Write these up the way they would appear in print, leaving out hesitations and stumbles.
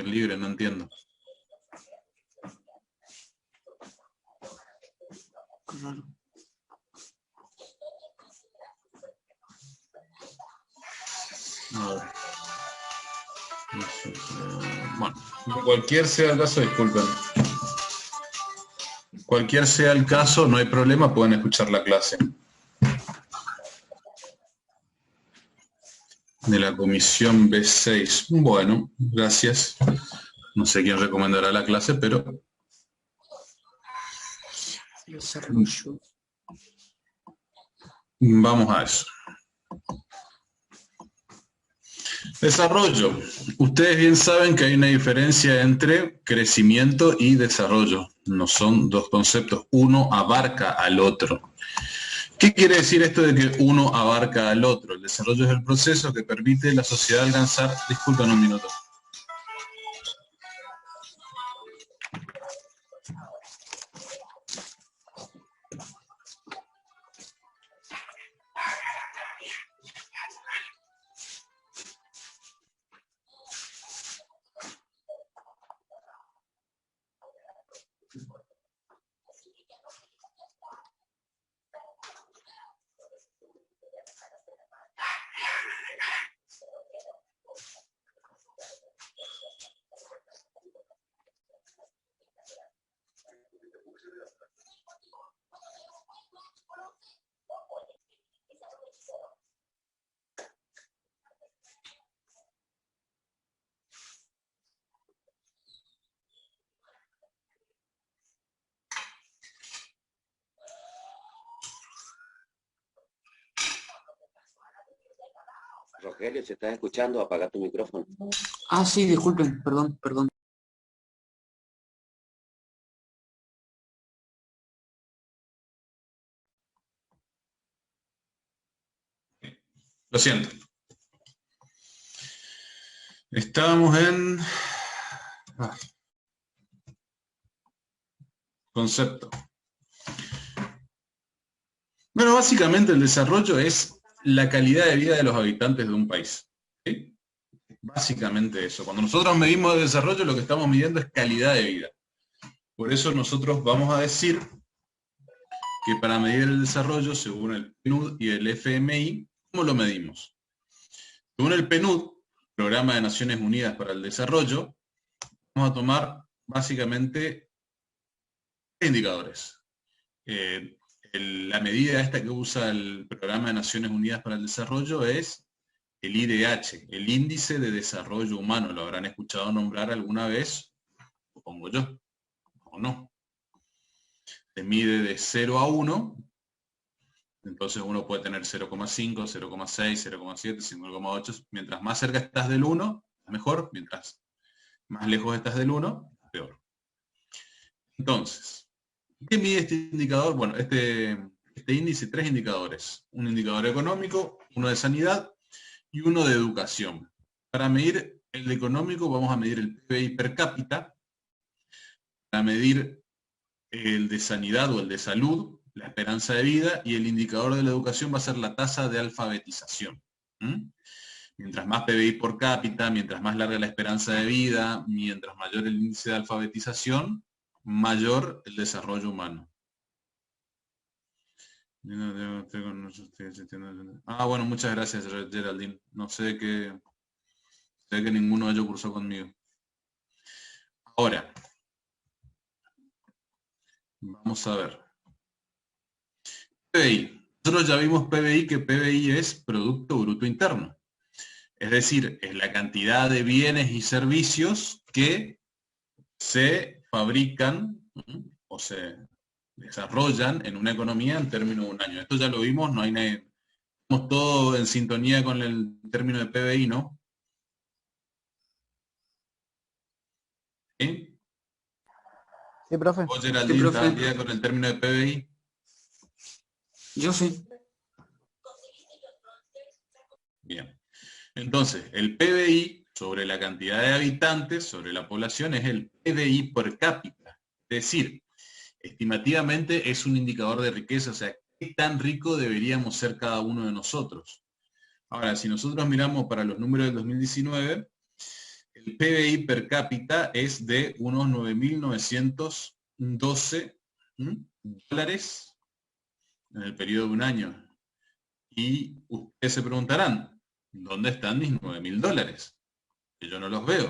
libre, no entiendo. Claro. A ver. Bueno, cualquier sea el caso, disculpen. Cualquier sea el caso, no hay problema, pueden escuchar la clase. De la comisión B6. Bueno, gracias. No sé quién recomendará la clase, pero... Desarrollo. Vamos a eso. Desarrollo. Ustedes bien saben que hay una diferencia entre crecimiento y desarrollo. No son dos conceptos. Uno abarca al otro. ¿Qué quiere decir esto de que uno abarca al otro? El desarrollo es el proceso que permite a la sociedad alcanzar... Disculpen un minuto. Rogelio, si estás escuchando, apaga tu micrófono. Ah, sí, disculpen, perdón. Lo siento. Estábamos en... Concepto. Bueno, básicamente el desarrollo es la calidad de vida de los habitantes de un país. ¿Sí? Básicamente eso. Cuando nosotros medimos el desarrollo, lo que estamos midiendo es calidad de vida. Por eso nosotros vamos a decir que para medir el desarrollo, según el PNUD y el FMI, ¿cómo lo medimos? Según el PNUD, Programa de Naciones Unidas para el Desarrollo, vamos a tomar básicamente tres indicadores. La medida esta que usa el Programa de Naciones Unidas para el Desarrollo es el IDH, el Índice de Desarrollo Humano. Lo habrán escuchado nombrar alguna vez, supongo yo, o no. Se mide de 0 a 1, entonces uno puede tener 0,5, 0,6, 0,7, 5,8. Mientras más cerca estás del 1, mejor. Mientras más lejos estás del 1, peor. Entonces, ¿qué mide este indicador? Bueno, este índice, tres indicadores. Un indicador económico, uno de sanidad y uno de educación. Para medir el económico vamos a medir el PBI per cápita. Para medir el de sanidad o el de salud, la esperanza de vida, y el indicador de la educación va a ser la tasa de alfabetización. Mientras más PBI por cápita, mientras más larga la esperanza de vida, mientras mayor el índice de alfabetización, mayor el desarrollo humano. Ah, bueno, muchas gracias, Geraldine. No sé que ninguno de ellos cursó conmigo. Ahora, vamos a ver. PBI. Nosotros ya vimos PBI, que PBI es Producto Bruto Interno. Es decir, es la cantidad de bienes y servicios que se fabrican o se desarrollan en una economía en términos de un año. Esto ya lo vimos, no hay nadie, estamos todos en sintonía con el término de PBI, ¿no? ¿Sí? Sí, profe. ¿Vos, Geraldine, estás al día con el término de PBI? Yo sí. Bien. Entonces, el PBI sobre la cantidad de habitantes, sobre la población, es el PBI per cápita. Es decir, estimativamente es un indicador de riqueza, o sea, qué tan rico deberíamos ser cada uno de nosotros. Ahora, si nosotros miramos para los números del 2019, el el PBI per cápita es de unos 9.912 dólares en el periodo de un año. Y ustedes se preguntarán, ¿dónde están mis 9.000 dólares? Que yo no los veo.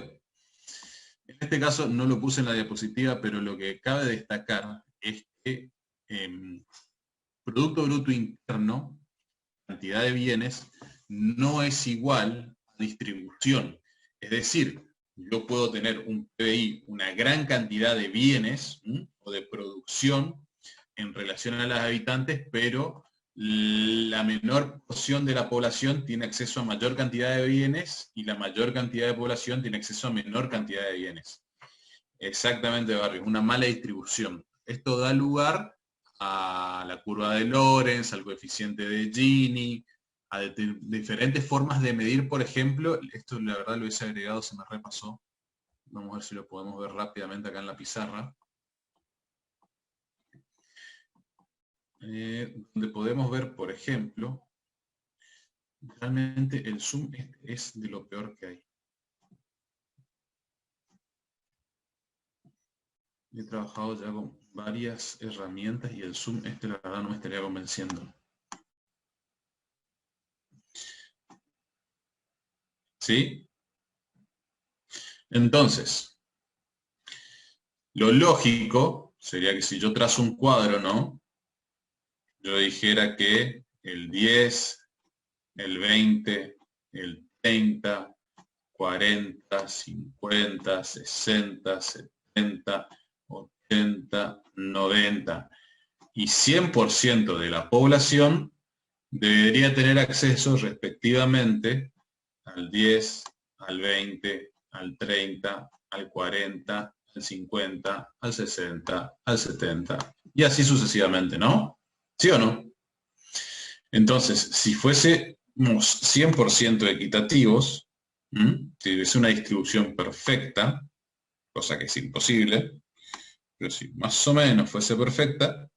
En este caso no lo puse en la diapositiva, pero lo que cabe destacar es que Producto Bruto Interno, cantidad de bienes, no es igual a distribución. Es decir, yo puedo tener un PBI, una gran cantidad de bienes o de producción en relación a los habitantes, pero la menor porción de la población tiene acceso a mayor cantidad de bienes y la mayor cantidad de población tiene acceso a menor cantidad de bienes. Exactamente, Barrio, una mala distribución. Esto da lugar a la curva de Lorenz, al coeficiente de Gini, a diferentes formas de medir, por ejemplo, esto la verdad lo hubiese agregado, se me repasó. Vamos a ver si lo podemos ver rápidamente acá en la pizarra. Donde podemos ver, por ejemplo, realmente el zoom es de lo peor que hay. He trabajado ya con varias herramientas y el zoom la verdad no me estaría convenciendo. ¿Sí? Entonces, lo lógico sería que si yo trazo un cuadro, ¿no? Yo dijera que el 10, el 20, el 30, 40, 50, 60, 70, 80, 90 y 100% de la población debería tener acceso respectivamente al 10, al 20, al 30, al 40, al 50, al 60, al 70 y así sucesivamente, ¿no? ¿Sí o no? Entonces, si fuésemos 100% equitativos, si hubiese una distribución perfecta, cosa que es imposible, pero si más o menos fuese perfecta,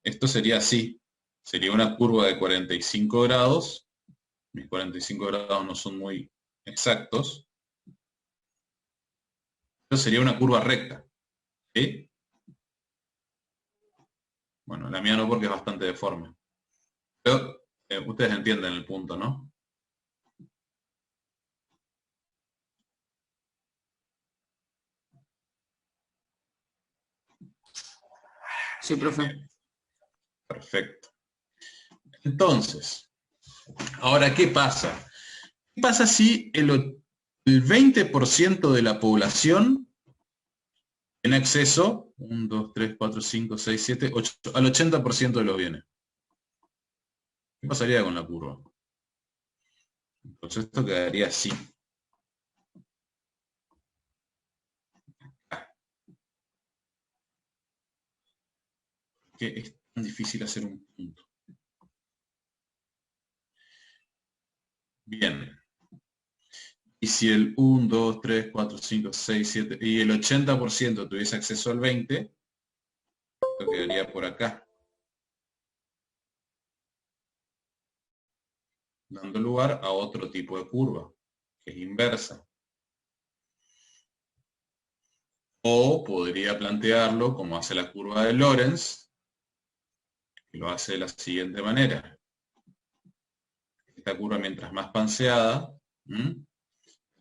esto sería así. Sería una curva de 45 grados. Mis 45 grados no son muy exactos. Pero sería una curva recta. ¿Sí? Bueno, la mía no porque es bastante deforme. Pero ustedes entienden el punto, ¿no? Sí, profe. Perfecto. Entonces, ahora, ¿qué pasa? ¿Qué pasa si el 20% de la población tiene acceso, 1, 2, 3, 4, 5, 6, 7, 8, al 80% de los bienes? ¿Qué pasaría con la curva? Entonces esto quedaría así. Que es tan difícil hacer un punto. Bien. Y si el 1, 2, 3, 4, 5, 6, 7 y el 80% tuviese acceso al 20, esto quedaría por acá. Dando lugar a otro tipo de curva, que es inversa. O podría plantearlo como hace la curva de Lorenz, que lo hace de la siguiente manera. Esta curva mientras más panseada, el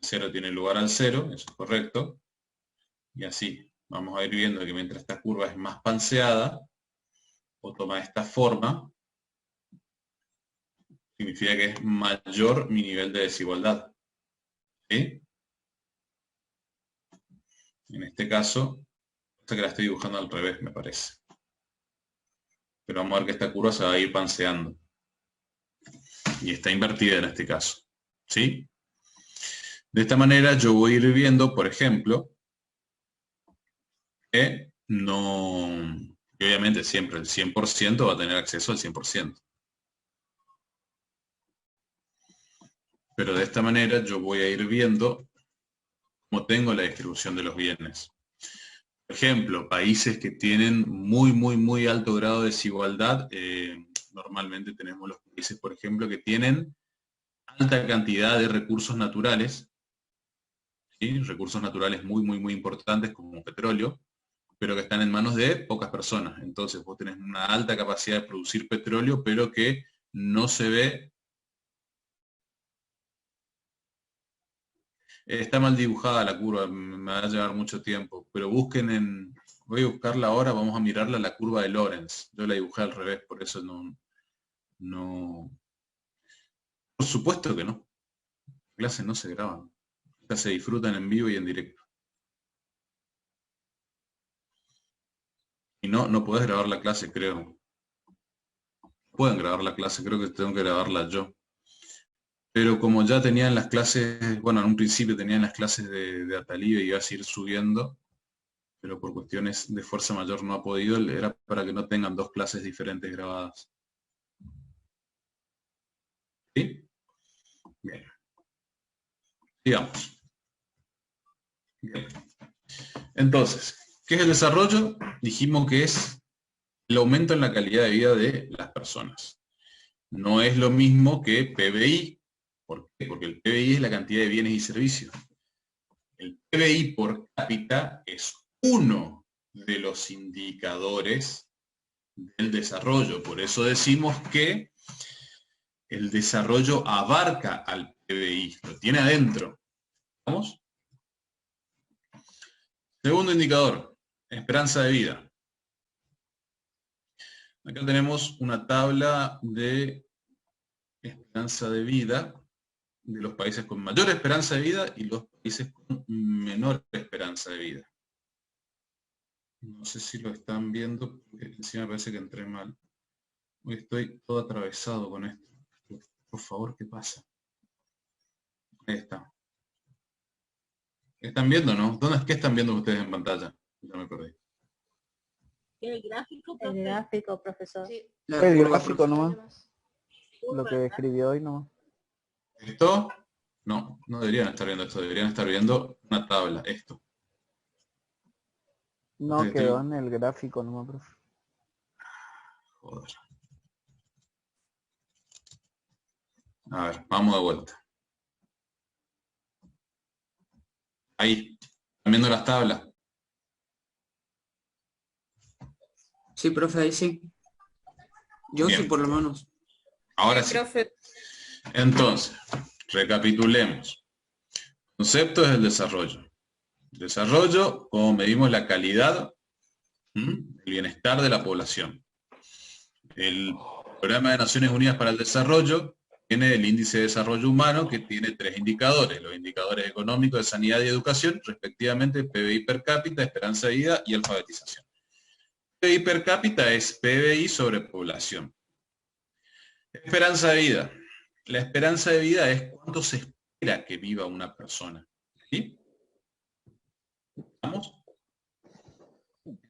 0 tiene lugar al 0, eso es correcto. Y así, vamos a ir viendo que mientras esta curva es más panseada, o toma esta forma, significa que es mayor mi nivel de desigualdad. ¿Sí? En este caso, esta que la estoy dibujando al revés, me parece. Pero vamos a ver que esta curva se va a ir panseando. Y está invertida en este caso. ¿Sí? De esta manera yo voy a ir viendo, por ejemplo, que no... Y obviamente siempre el 100% va a tener acceso al 100%. Pero de esta manera yo voy a ir viendo cómo tengo la distribución de los bienes. Por ejemplo, países que tienen muy alto grado de desigualdad, normalmente tenemos los países, por ejemplo, que tienen alta cantidad de recursos naturales, ¿sí? Recursos naturales muy, muy, muy importantes como petróleo, pero que están en manos de pocas personas. Entonces vos tenés una alta capacidad de producir petróleo, pero que no se ve. Está mal dibujada la curva, me va a llevar mucho tiempo, pero busquen en... Voy a buscarla ahora, vamos a mirarla la curva de Lorentz. Yo la dibujé al revés, por eso no... Por supuesto que no. Las clases no se graban. Estas se disfrutan en vivo y en directo. Y no podés grabar la clase, creo. Pueden grabar la clase, creo que tengo que grabarla yo. Pero como ya tenían las clases, bueno, en un principio tenían las clases de Atalibe y iba a seguir subiendo, pero por cuestiones de fuerza mayor no ha podido, era para que no tengan dos clases diferentes grabadas. ¿Sí? Bien. Sigamos. Bien. Entonces, ¿qué es el desarrollo? Dijimos que es el aumento en la calidad de vida de las personas. No es lo mismo que PBI. ¿Por qué? Porque el PBI es la cantidad de bienes y servicios. El PBI por cápita es uno de los indicadores del desarrollo. Por eso decimos que el desarrollo abarca al PBI, lo tiene adentro. ¿Vamos? Segundo indicador, esperanza de vida. Acá tenemos una tabla de esperanza de vida de los países con mayor esperanza de vida y los países con menor esperanza de vida. No sé si lo están viendo, porque encima me parece que entré mal. Hoy estoy todo atravesado con esto. Por favor, ¿qué pasa? Ahí está. ¿Están viendo, no? ¿Qué están viendo ustedes en pantalla? Ya me perdí. El gráfico, El gráfico, profesor. Sí. El gráfico nomás. Lo que escribió hoy nomás. ¿Esto? No, no deberían estar viendo esto, deberían estar viendo una tabla, esto. No, Entonces, quedó en el gráfico nomás, profe. Joder. A ver, vamos de vuelta. Ahí, ¿están viendo las tablas? Sí, profe, ahí sí. Yo Bien. sí, por lo menos. Ahora sí. profe. Entonces, recapitulemos. El concepto es el desarrollo. Desarrollo, como medimos la calidad, el bienestar de la población. El Programa de Naciones Unidas para el Desarrollo tiene el Índice de Desarrollo Humano, que tiene 3 indicadores, los indicadores económicos, de sanidad y educación, respectivamente PBI per cápita, esperanza de vida y alfabetización. PBI per cápita es PBI sobre población. Esperanza de vida. La esperanza de vida es cuánto se espera que viva una persona. ¿Sí? ¿Vamos?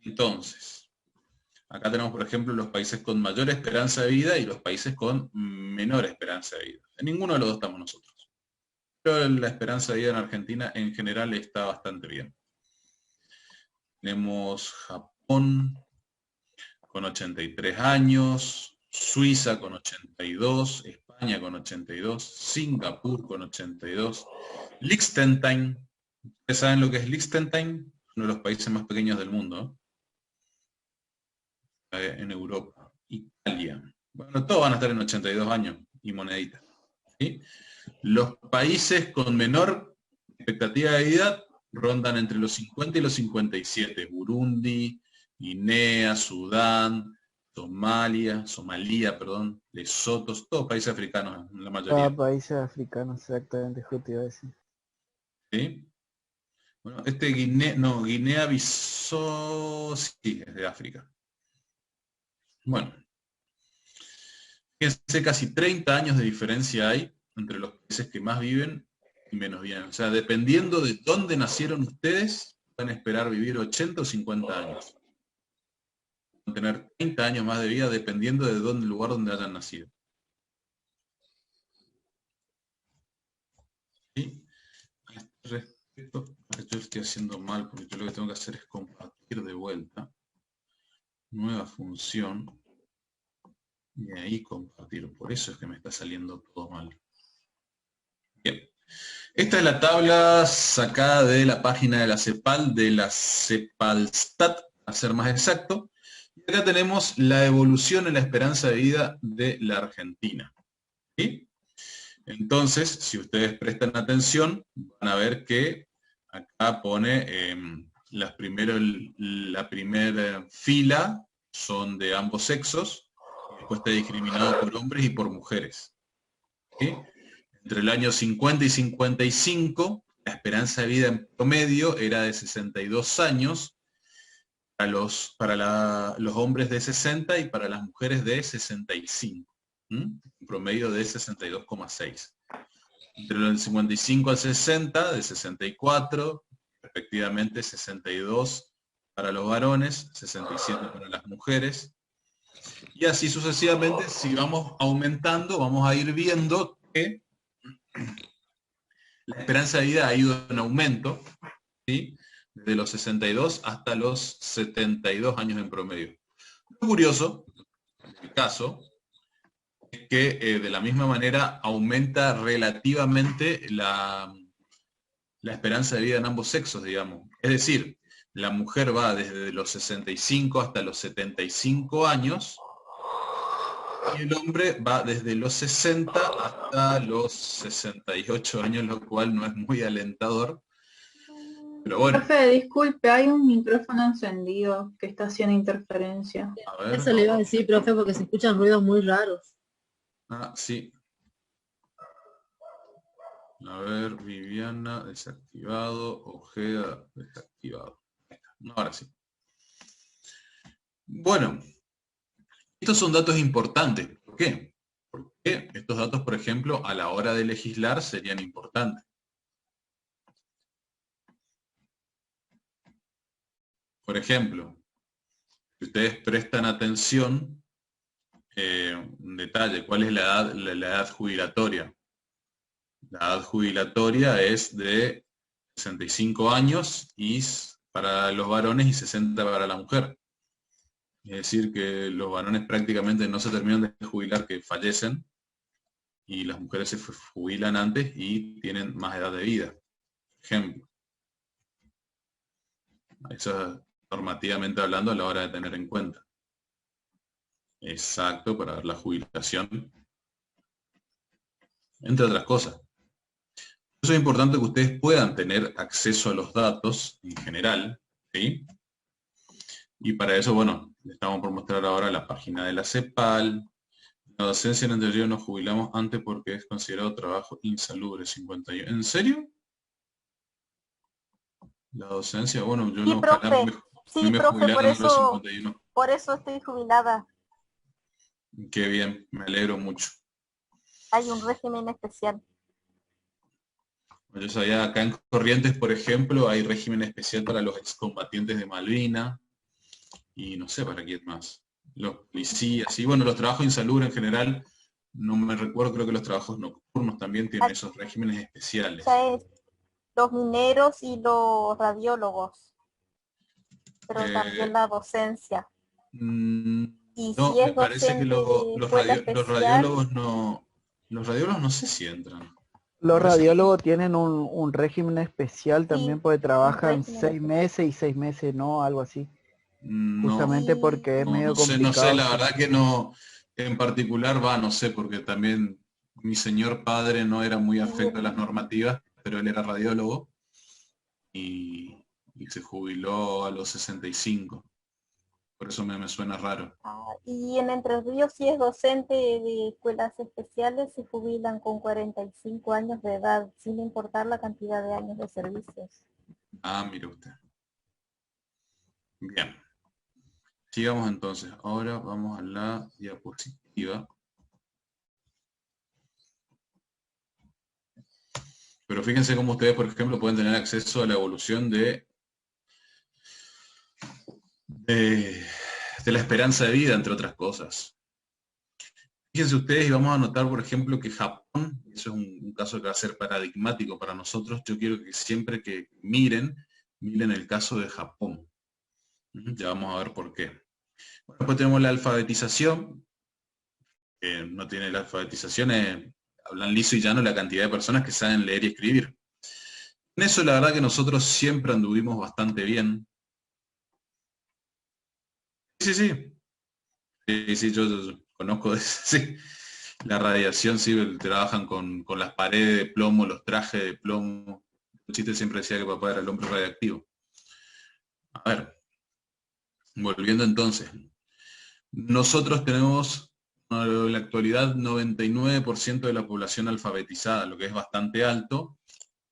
Entonces, acá tenemos, por ejemplo, los países con mayor esperanza de vida y los países con menor esperanza de vida. En ninguno de los dos estamos nosotros. Pero la esperanza de vida en Argentina en general está bastante bien. Tenemos Japón con 83 años, Suiza con 82, España con 82, Singapur con 82, Liechtenstein. ¿Ustedes saben lo que es Liechtenstein? Uno de los países más pequeños del mundo, en Europa. Italia. Bueno, todos van a estar en 82 años y monedita. ¿Sí? Los países con menor expectativa de vida rondan entre los 50 y los 57. Burundi, Guinea, Sudán, Somalia, Lesoto, todos países africanos, la mayoría. Cada países africanos, exactamente, justo iba a decir. ¿Sí? Bueno, Guinea-Bissau, sí, es de África. Bueno, fíjense, casi 30 años de diferencia hay entre los países que más viven y menos viven. O sea, dependiendo de dónde nacieron ustedes, van a esperar vivir 80 o 50 años. Van a tener 30 años más de vida dependiendo de dónde, el lugar donde hayan nacido. ¿Sí? A este respecto, yo estoy haciendo mal porque yo lo que tengo que hacer es compartir de vuelta. Nueva función. Y ahí compartir. Por eso es que me está saliendo todo mal. Bien. Esta es la tabla sacada de la página de la CEPAL, de la CEPALSTAT, a ser más exacto. Y acá tenemos la evolución en la esperanza de vida de la Argentina. ¿Sí? Entonces, si ustedes prestan atención, van a ver que acá pone la primera fila son de ambos sexos, y después está discriminado por hombres y por mujeres. ¿Sí? Entre el año 50 y 55, la esperanza de vida en promedio era de 62 años para los hombres de 60 y para las mujeres de 65. Un promedio de 62,6. Entre el 55 al 60, de 64, respectivamente 62 para los varones, 67 para las mujeres. Y así sucesivamente, si vamos aumentando, vamos a ir viendo que la esperanza de vida ha ido en aumento, ¿sí? Desde los 62 hasta los 72 años en promedio. Lo curioso, en el caso, es que de la misma manera aumenta relativamente la esperanza de vida en ambos sexos, digamos. Es decir, la mujer va desde los 65 hasta los 75 años, y el hombre va desde los 60 hasta los 68 años, lo cual no es muy alentador. Pero bueno. Profe, disculpe, hay un micrófono encendido que está haciendo interferencia. A ver. Eso le iba a decir, profe, porque se escuchan ruidos muy raros. Ah, sí. A ver, Viviana, desactivado, Ojeda, desactivado. Ahora sí. Bueno, estos son datos importantes. ¿Por qué? Porque estos datos, por ejemplo, a la hora de legislar serían importantes. Por ejemplo, si ustedes prestan atención, un detalle, ¿cuál es la edad jubilatoria? La edad jubilatoria es de 65 años y para los varones y 60 para la mujer. Es decir, que los varones prácticamente no se terminan de jubilar, que fallecen, y las mujeres se jubilan antes y tienen más edad de vida. Ejemplo. Eso es normativamente hablando a la hora de tener en cuenta. Exacto, para la jubilación, entre otras cosas. Eso es importante que ustedes puedan tener acceso a los datos en general, ¿sí? Y para eso, bueno, les estamos por mostrar ahora la página de la CEPAL. La docencia en anterior nos jubilamos antes porque es considerado trabajo insalubre, 51. ¿En serio? La docencia, bueno, yo Sí, no, profe. ojalá me Sí, profe, jubilaran por a los eso, 51. por eso estoy jubilada. Qué bien, me alegro mucho. Hay un régimen especial. Yo sabía, acá en Corrientes, por ejemplo, hay régimen especial para los excombatientes de Malvinas, y no sé para quién más. Los policías, y bueno, los trabajos insalubres en general, no me recuerdo, creo que los trabajos nocturnos también tienen esos regímenes especiales. Ya es los mineros y los radiólogos, pero también la docencia. Y No, si es me parece que docente de los escuela especial, los radiólogos no sé si entran. Los Parece que- radiólogos tienen un régimen especial también porque trabajan régimen 6 meses y 6 meses no, algo así. No, Justamente porque es medio no sé, complicado. la verdad que no, en particular no sé, porque también mi señor padre no era muy afecto a las normativas, pero él era radiólogo y se jubiló a los 65. Por eso me suena raro. y en Entre Ríos, si es docente de escuelas especiales, se jubilan con 45 años de edad, sin importar la cantidad de años de servicios. Ah, mire usted. Bien. Sigamos entonces. Ahora vamos a la diapositiva. Pero fíjense cómo ustedes, por ejemplo, pueden tener acceso a la evolución de la esperanza de vida, entre otras cosas. Fíjense ustedes, y vamos a notar, por ejemplo, que Japón, eso es un caso que va a ser paradigmático para nosotros. Yo quiero que siempre que miren el caso de Japón. Ya vamos a ver por qué. Bueno, después tenemos la alfabetización. No tiene la alfabetización, hablan liso y llano la cantidad de personas que saben leer y escribir. En eso la verdad que nosotros siempre anduvimos bastante bien. Sí, sí, sí. Sí, yo conozco, sí. La radiación, sí, trabajan con las paredes de plomo, los trajes de plomo. El chiste siempre decía que papá era el hombre radiactivo. A ver, volviendo entonces. Nosotros tenemos en la actualidad 99% de la población alfabetizada, lo que es bastante alto,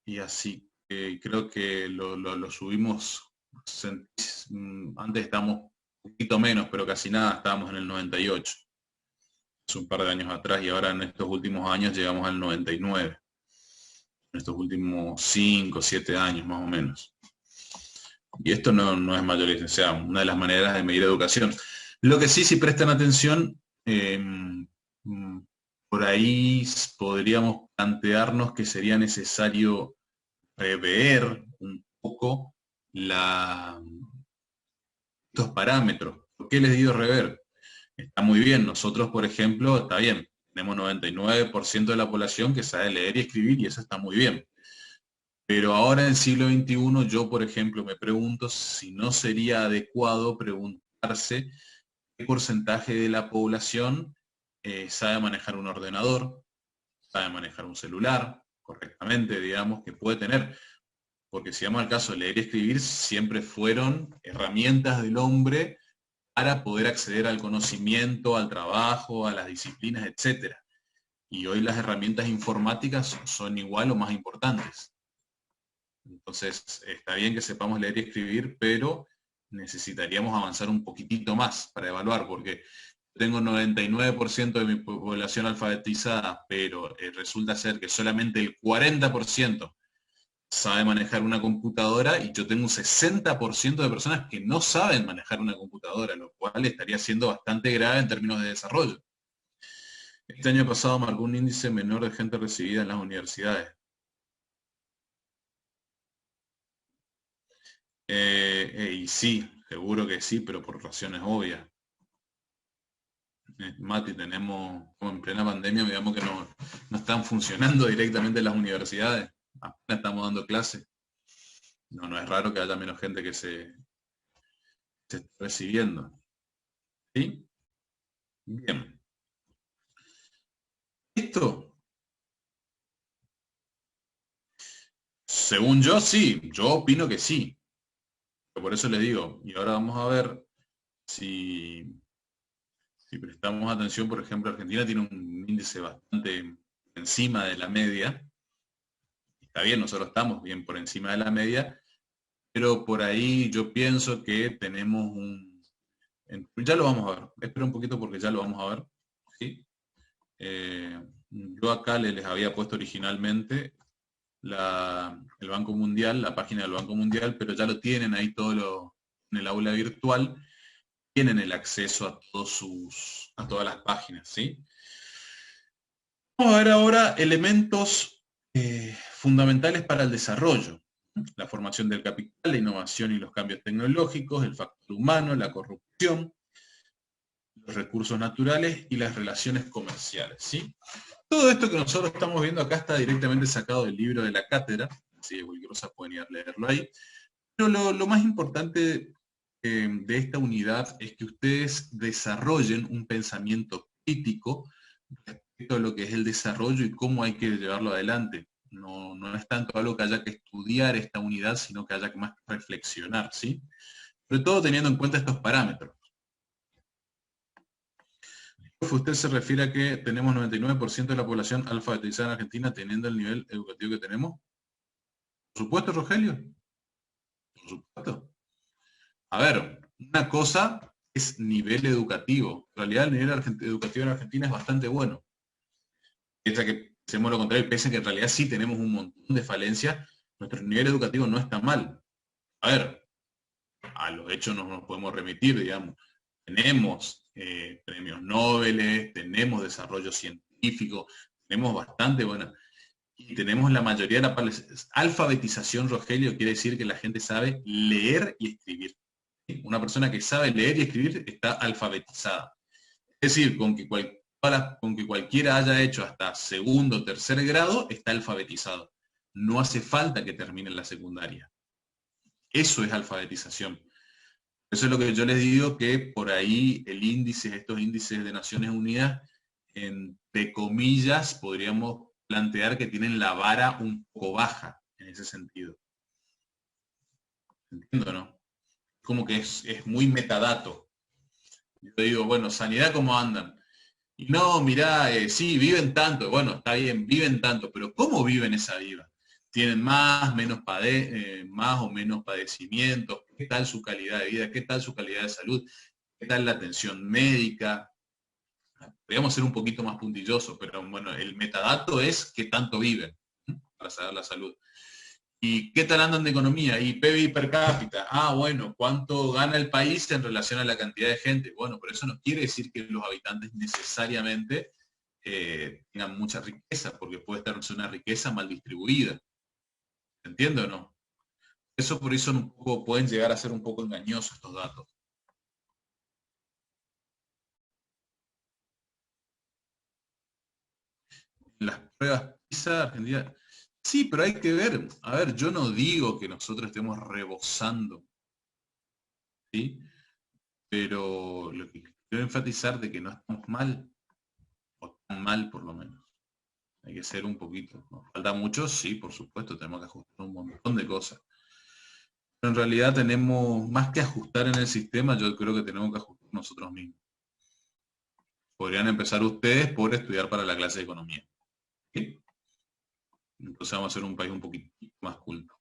y así creo que lo subimos, antes estábamos un poquito menos, pero casi nada, estábamos en el 98, hace un par de años atrás, y ahora en estos últimos años llegamos al 99, en estos últimos 5, 7 años más o menos. Y esto no es mayorista, o sea, una de las maneras de medir educación. Lo que sí, si prestan atención, por ahí podríamos plantearnos que sería necesario rever un poco estos parámetros. ¿Por qué les digo rever? Está muy bien, nosotros, por ejemplo, está bien, tenemos 99% de la población que sabe leer y escribir y eso está muy bien. Pero ahora en el siglo XXI yo, por ejemplo, me pregunto si no sería adecuado preguntarse qué porcentaje de la población sabe manejar un ordenador, sabe manejar un celular correctamente, digamos, que puede tener. Porque si vamos al caso, leer y escribir siempre fueron herramientas del hombre para poder acceder al conocimiento, al trabajo, a las disciplinas, etc. Y hoy las herramientas informáticas son igual o más importantes. Entonces, está bien que sepamos leer y escribir, pero necesitaríamos avanzar un poquitito más para evaluar, porque tengo 99% de mi población alfabetizada, pero resulta ser que solamente el 40% sabe manejar una computadora y yo tengo un 60% de personas que no saben manejar una computadora, lo cual estaría siendo bastante grave en términos de desarrollo. Este año pasado marcó un índice menor de gente recibida en las universidades. Y sí, seguro que sí, pero por razones obvias. Mati, tenemos, como en plena pandemia, digamos que no están funcionando directamente las universidades, apenas estamos dando clases. No es raro que haya menos gente que se esté recibiendo. ¿Sí? Bien. ¿Listo? Según yo, sí. Yo opino que sí. Pero por eso les digo. Y ahora vamos a ver si prestamos atención. Por ejemplo, Argentina tiene un índice bastante encima de la media. Está bien, nosotros estamos bien por encima de la media. Pero por ahí yo pienso que tenemos ya lo vamos a ver. Espera un poquito porque ya lo vamos a ver. ¿Sí? Yo acá les había puesto originalmente el Banco Mundial, la página del Banco Mundial, pero ya lo tienen ahí todo en el aula virtual, tienen el acceso a todas las páginas, ¿sí? Vamos a ver ahora elementos fundamentales para el desarrollo. La formación del capital, la innovación y los cambios tecnológicos, el factor humano, la corrupción, los recursos naturales y las relaciones comerciales, ¿sí? Todo esto que nosotros estamos viendo acá está directamente sacado del libro de la cátedra, así que cualquier cosa pueden ir a leerlo ahí. Pero lo más importante de esta unidad es que ustedes desarrollen un pensamiento crítico respecto a lo que es el desarrollo y cómo hay que llevarlo adelante. No es tanto algo que haya que estudiar esta unidad, sino que haya que más reflexionar, ¿sí? Sobre todo teniendo en cuenta estos parámetros. Usted se refiere a que tenemos 99% de la población alfabetizada en Argentina teniendo el nivel educativo que tenemos. Por supuesto, Rogelio. Por supuesto. A ver, una cosa es nivel educativo. En realidad el nivel educativo en Argentina es bastante bueno. Piensa que hacemos lo contrario, pese a que en realidad sí tenemos un montón de falencias, nuestro nivel educativo no está mal. A ver, a los hechos nos podemos remitir, digamos. Tenemos premios Nobel, tenemos desarrollo científico, tenemos bastante buena. Y tenemos la mayoría de la alfabetización, Rogelio, quiere decir que la gente sabe leer y escribir. ¿Sí? Una persona que sabe leer y escribir está alfabetizada. Es decir, con que cualquiera haya hecho hasta segundo o tercer grado, está alfabetizado. no hace falta que terminen la secundaria. Eso es alfabetización. Eso es lo que yo les digo, que por ahí estos índices de Naciones Unidas, entre comillas, podríamos plantear que tienen la vara un poco baja en ese sentido. ¿Entiendo, no? Como que es muy metadato. Yo digo, bueno, sanidad, ¿cómo andan? Y no, mirá, sí, viven tanto. Bueno, está bien, viven tanto, pero ¿cómo viven esa vida? ¿Tienen más o menos padecimientos? ¿Qué tal su calidad de vida? ¿Qué tal su calidad de salud? ¿Qué tal la atención médica? Podríamos ser un poquito más puntillosos, pero bueno, el metadato es qué tanto viven, para saber la salud. ¿Y qué tal andan de economía? Y PBI per cápita. Ah, bueno, ¿cuánto gana el país en relación a la cantidad de gente? Bueno, pero eso no quiere decir que los habitantes necesariamente tengan mucha riqueza, porque puede estar una riqueza mal distribuida. ¿Entiende o no? Eso por eso pueden llegar a ser un poco engañosos estos datos. Las pruebas PISA, Argentina. Sí, pero hay que ver. A ver, yo no digo que nosotros estemos rebosando, ¿sí? Pero lo que quiero enfatizar de que no estamos mal, o tan mal por lo menos. Hay que ser un poquito. ¿Nos falta mucho? Sí, por supuesto, tenemos que ajustar un montón de cosas. Pero en realidad tenemos, más que ajustar en el sistema, yo creo que tenemos que ajustar nosotros mismos. Podrían empezar ustedes por estudiar para la clase de economía. ¿Sí? Entonces vamos a ser un país un poquito más culto.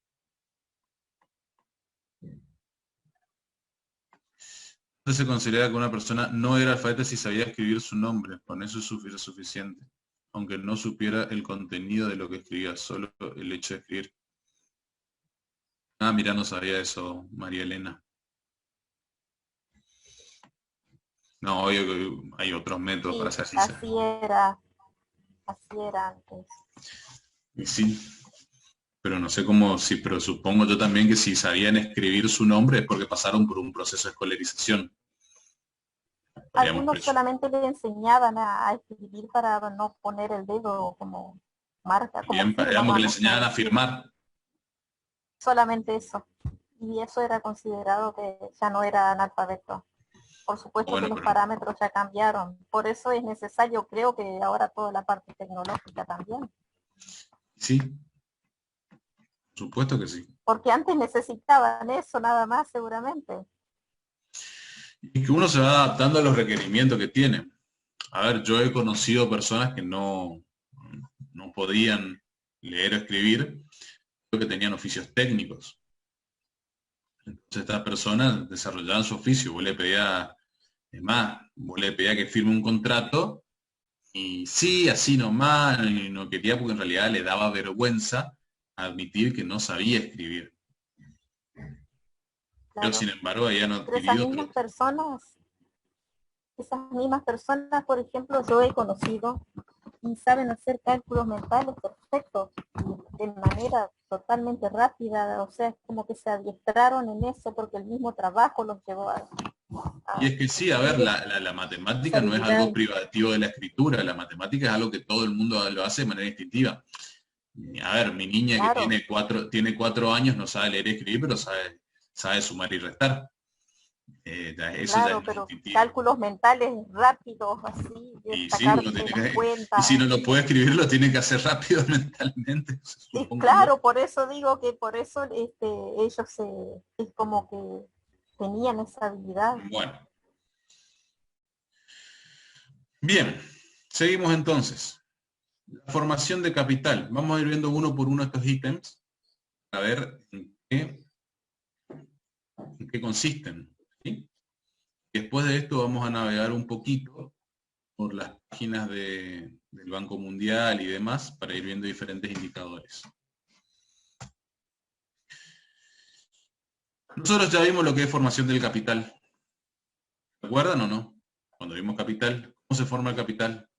Entonces se considera que una persona no era alfabeta si sabía escribir su nombre, con eso es suficiente. Aunque no supiera el contenido de lo que escribía, solo el hecho de escribir. Ah, mira, no sabía eso, María Elena. No, obvio que hay otros métodos para hacer CISA. Así era antes. Y sí, pero no sé cómo, sí, pero supongo yo también que si sabían escribir su nombre es porque pasaron por un proceso de escolarización. Algunos solamente le enseñaban a escribir para no poner el dedo como marca. Bien, digamos que le enseñaban a firmar. Solamente eso. Y eso era considerado que ya no era analfabeto. Por supuesto que los parámetros ya cambiaron. Por eso es necesario, creo que ahora toda la parte tecnológica también. Sí, por supuesto que sí. Porque antes necesitaban eso nada más, seguramente. Y que uno se va adaptando a los requerimientos que tiene. A ver, yo he conocido personas que no podían leer o escribir, pero que tenían oficios técnicos. Entonces estas personas desarrollaban su oficio. Vos le pedías que firme un contrato y sí, así nomás, y no quería porque en realidad le daba vergüenza admitir que no sabía escribir. Claro. Pero sin embargo ella no adquirió esas mismas personas, por ejemplo, yo he conocido y saben hacer cálculos mentales perfectos de manera totalmente rápida, o sea, es como que se adiestraron en eso porque el mismo trabajo los llevó a y es que sí, a ver, la matemática no es algo privativo de la escritura, la matemática es algo que todo el mundo lo hace de manera instintiva. A ver, mi niña claro, que tiene 4 años no sabe leer y escribir, pero sabe sumar y restar. Eso claro, pero cálculos mentales rápidos, así, y si no lo puede escribir, lo tiene que hacer rápido mentalmente. Sí, claro, por eso digo que por eso ellos es como que tenían esa habilidad. Bueno. Bien, seguimos entonces. La formación de capital. Vamos a ir viendo uno por uno estos ítems, a ver en qué consisten. ¿Sí? Después de esto vamos a navegar un poquito por las páginas del Banco Mundial y demás para ir viendo diferentes indicadores. Nosotros ya vimos lo que es formación del capital. ¿Recuerdan o no? Cuando vimos capital, ¿cómo se forma el capital?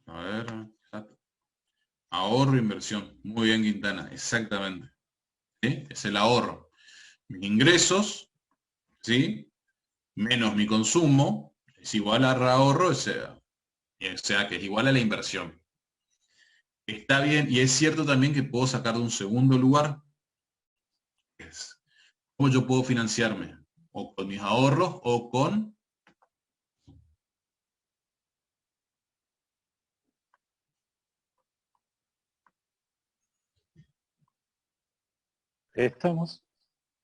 A ver, ahorro e inversión. Muy bien, Quintana, exactamente. ¿Sí? Es el ahorro. mis ingresos, ¿sí? Menos mi consumo, es igual a ahorro, o sea que es igual a la inversión. Está bien, y es cierto también que puedo sacar de un segundo lugar, es cómo yo puedo financiarme, o con mis ahorros, o con... Estamos.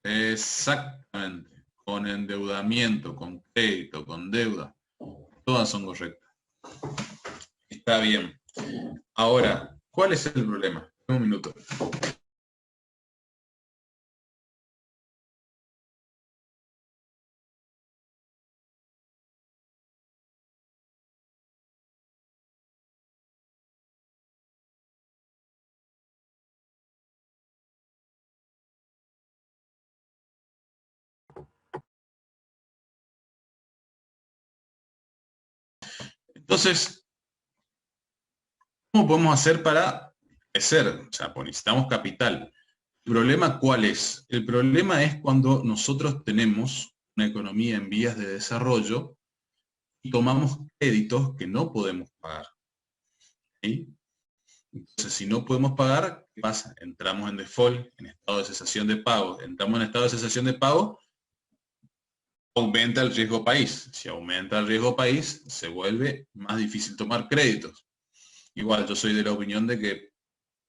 Exactamente, con endeudamiento, con crédito, con deuda, todas son correctas. Está bien. Ahora, ¿cuál es el problema? Un minuto. Entonces, ¿cómo podemos hacer para crecer? O sea, pues necesitamos capital. ¿El problema cuál es? El problema es cuando nosotros tenemos una economía en vías de desarrollo y tomamos créditos que no podemos pagar. ¿Sí? Entonces, si no podemos pagar, ¿qué pasa? Entramos en default, en estado de cesación de pago. Entramos en estado de cesación de pago, aumenta el riesgo país. Si aumenta el riesgo país, se vuelve más difícil tomar créditos. Igual, yo soy de la opinión de que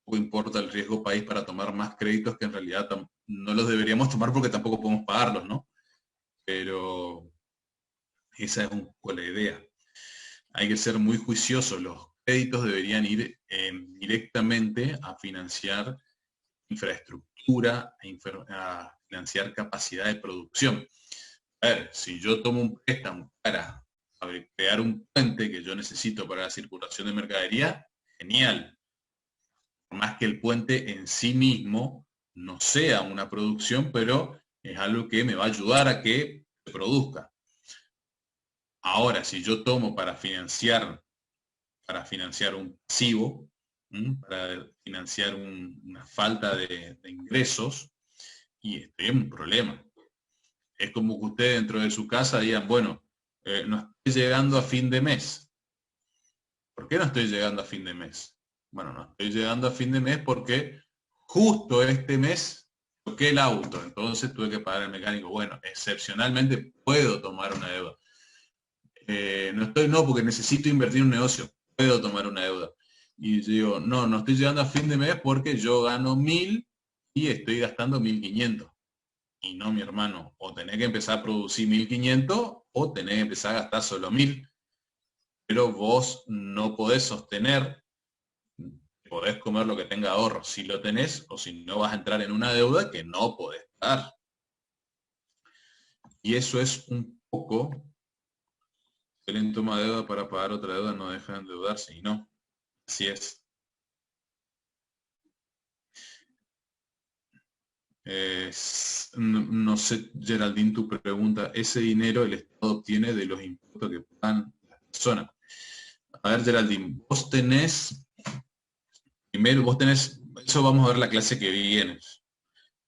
poco importa el riesgo país para tomar más créditos que en realidad no los deberíamos tomar porque tampoco podemos pagarlos, ¿no? Pero esa es un poco la idea. Hay que ser muy juiciosos. Los créditos deberían ir directamente a financiar infraestructura, a financiar capacidad de producción. A ver, si yo tomo un préstamo para crear un puente que yo necesito para la circulación de mercadería, genial. Por más que el puente en sí mismo no sea una producción, pero es algo que me va a ayudar a que se produzca. Ahora, si yo tomo para financiar un pasivo, para financiar una falta de ingresos, y estoy en un problema. Es como que usted dentro de su casa digan, bueno, no estoy llegando a fin de mes. ¿Por qué no estoy llegando a fin de mes? Bueno, no estoy llegando a fin de mes porque justo este mes toqué el auto, entonces tuve que pagar el mecánico. Bueno, excepcionalmente puedo tomar una deuda. No, porque necesito invertir en un negocio, puedo tomar una deuda. Y yo digo, no estoy llegando a fin de mes porque yo gano 1000 y estoy gastando 1500. Y no, mi hermano, o tenés que empezar a producir 1500 o tenés que empezar a gastar solo 1000. Pero vos no podés sostener, podés comer lo que tenga ahorro si lo tenés, o si no vas a entrar en una deuda que no podés pagar. Y eso es un poco, si alguien toma deuda para pagar otra deuda, no deja de endeudarse, y no, así es. No sé, Geraldine, tu pregunta, ese dinero el Estado obtiene de los impuestos que pagan las personas. A ver, Geraldine, eso vamos a ver la clase que viene.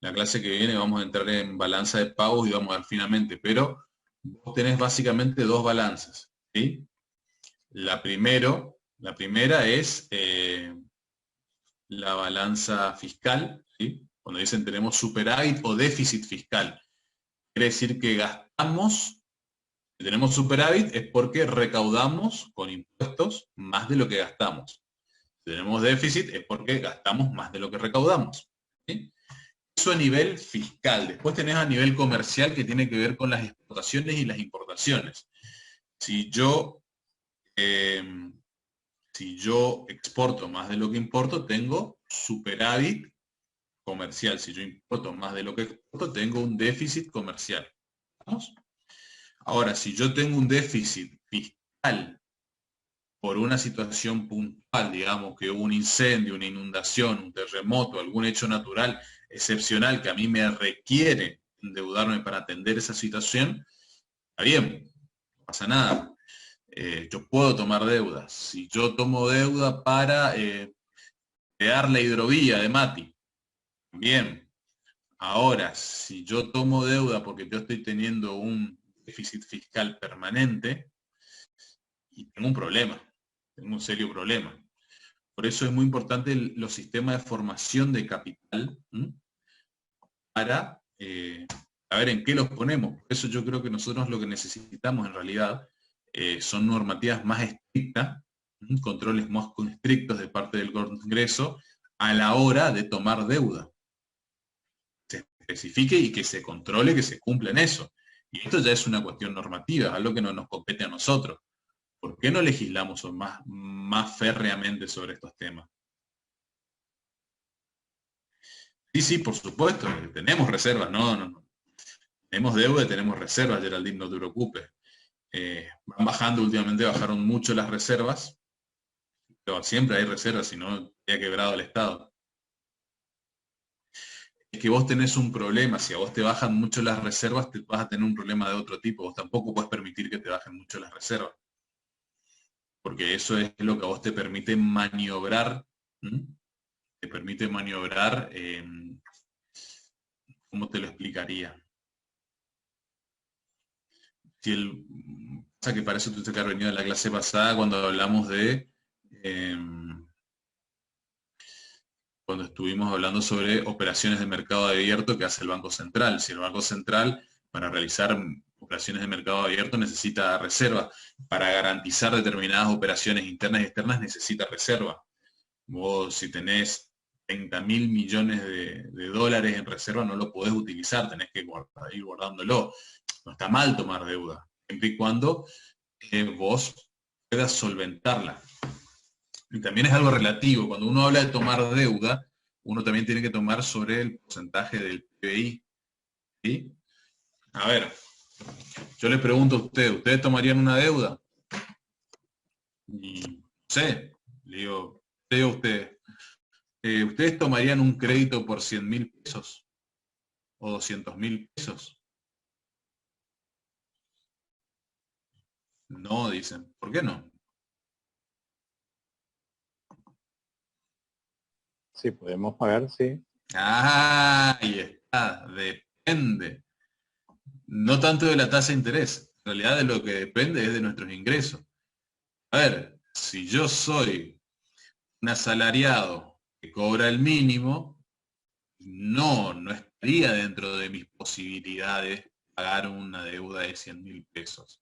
La clase que viene vamos a entrar en balanza de pagos y vamos a ver finalmente, pero vos tenés básicamente dos balanzas, ¿sí? La primera es la balanza fiscal, ¿sí? Cuando dicen tenemos superávit o déficit fiscal. Quiere decir que gastamos, si tenemos superávit es porque recaudamos con impuestos más de lo que gastamos. Si tenemos déficit es porque gastamos más de lo que recaudamos. ¿Sí? Eso a nivel fiscal. Después tenés a nivel comercial que tiene que ver con las exportaciones y las importaciones. Si yo exporto más de lo que importo, tengo superávit comercial. Si yo importo más de lo que exporto, tengo un déficit comercial. ¿Vamos? Ahora, si yo tengo un déficit fiscal por una situación puntual, digamos que hubo un incendio, una inundación, un terremoto, algún hecho natural excepcional que a mí me requiere endeudarme para atender esa situación, está bien, no pasa nada. Yo puedo tomar deudas. Si yo tomo deuda para crear la hidrovía de Mati, bien. Ahora, si yo tomo deuda porque yo estoy teniendo un déficit fiscal permanente, y tengo un problema, tengo un serio problema. Por eso es muy importante los sistemas de formación de capital, para ver en qué los ponemos. Por eso yo creo que nosotros lo que necesitamos en realidad son normativas más estrictas, controles más estrictos de parte del Congreso a la hora de tomar deuda. Se especifique y que se controle, que se cumpla en eso. Y esto ya es una cuestión normativa, algo que no nos compete a nosotros. ¿Por qué no legislamos más férreamente sobre estos temas? Sí, por supuesto, tenemos reservas, no. Tenemos deuda y tenemos reservas, Geraldine, no te preocupes. Van bajando, últimamente bajaron mucho las reservas, pero siempre hay reservas, si no, ya quebrado el Estado. Es que vos tenés un problema, si a vos te bajan mucho las reservas, te vas a tener un problema de otro tipo. Vos tampoco puedes permitir que te bajen mucho las reservas, porque eso es lo que a vos te permite maniobrar, te permite maniobrar, ¿cómo te lo explicaría? Pasa que para eso tú te has venido en la clase pasada cuando hablamos de, cuando estuvimos hablando sobre operaciones de mercado abierto que hace el Banco Central. Si el Banco Central, para realizar operaciones de mercado abierto, necesita reserva, para garantizar determinadas operaciones internas y externas necesita reserva. Vos, si tenés 30.000 millones de dólares en reserva, no lo podés utilizar, tenés que ir guardándolo. No está mal tomar deuda, siempre y cuando vos puedas solventarla. Y también es algo relativo. Cuando uno habla de tomar deuda, uno también tiene que tomar sobre el porcentaje del PBI. ¿Sí? A ver, yo les pregunto a ustedes, ¿ustedes tomarían una deuda? Y no sé, le digo a ustedes, ¿ustedes tomarían un crédito por 100.000 pesos? ¿O 200.000 pesos? No, dicen. ¿Por qué no? Sí, podemos pagar, sí. Ah, ahí está, depende. No tanto de la tasa de interés, en realidad de lo que depende es de nuestros ingresos. A ver, si yo soy un asalariado que cobra el mínimo, no estaría dentro de mis posibilidades pagar una deuda de 100.000 pesos.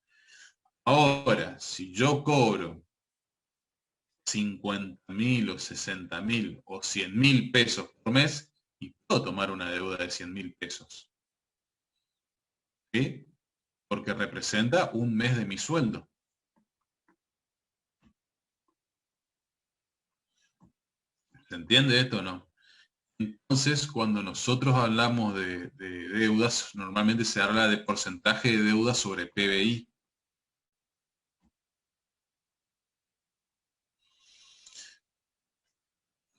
Ahora, si yo cobro 50.000 o 60.000 o 100.000 pesos por mes, y puedo tomar una deuda de 100.000 pesos. ¿Sí? Porque representa un mes de mi sueldo. ¿Se entiende esto o no? Entonces, cuando nosotros hablamos de deudas, normalmente se habla de porcentaje de deuda sobre PBI.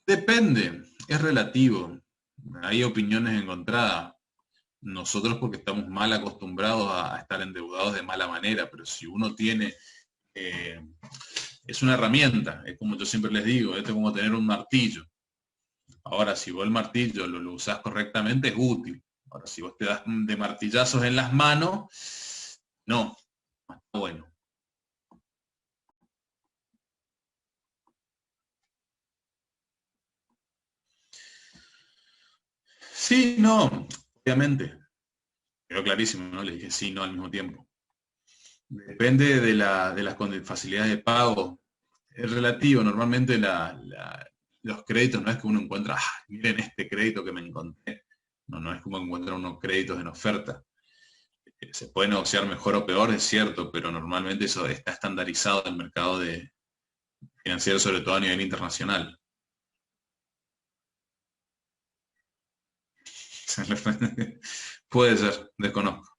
Depende, es relativo. Hay opiniones encontradas. Nosotros porque estamos mal acostumbrados a estar endeudados de mala manera, pero si uno tiene, es una herramienta, es como yo siempre les digo, esto es como tener un martillo. Ahora, si vos el martillo lo usás correctamente, es útil. Ahora, si vos te das de martillazos en las manos, no está bueno. Sí, no, obviamente. Quedó clarísimo, ¿no? Le dije sí, no al mismo tiempo. Depende de las facilidades de pago. Es relativo, normalmente los créditos no es que uno encuentra, miren este crédito que me encontré. No es como encontrar unos créditos en oferta. Se puede negociar mejor o peor, es cierto, pero normalmente eso está estandarizado en el mercado financiero, sobre todo a nivel internacional. Puede ser, desconozco.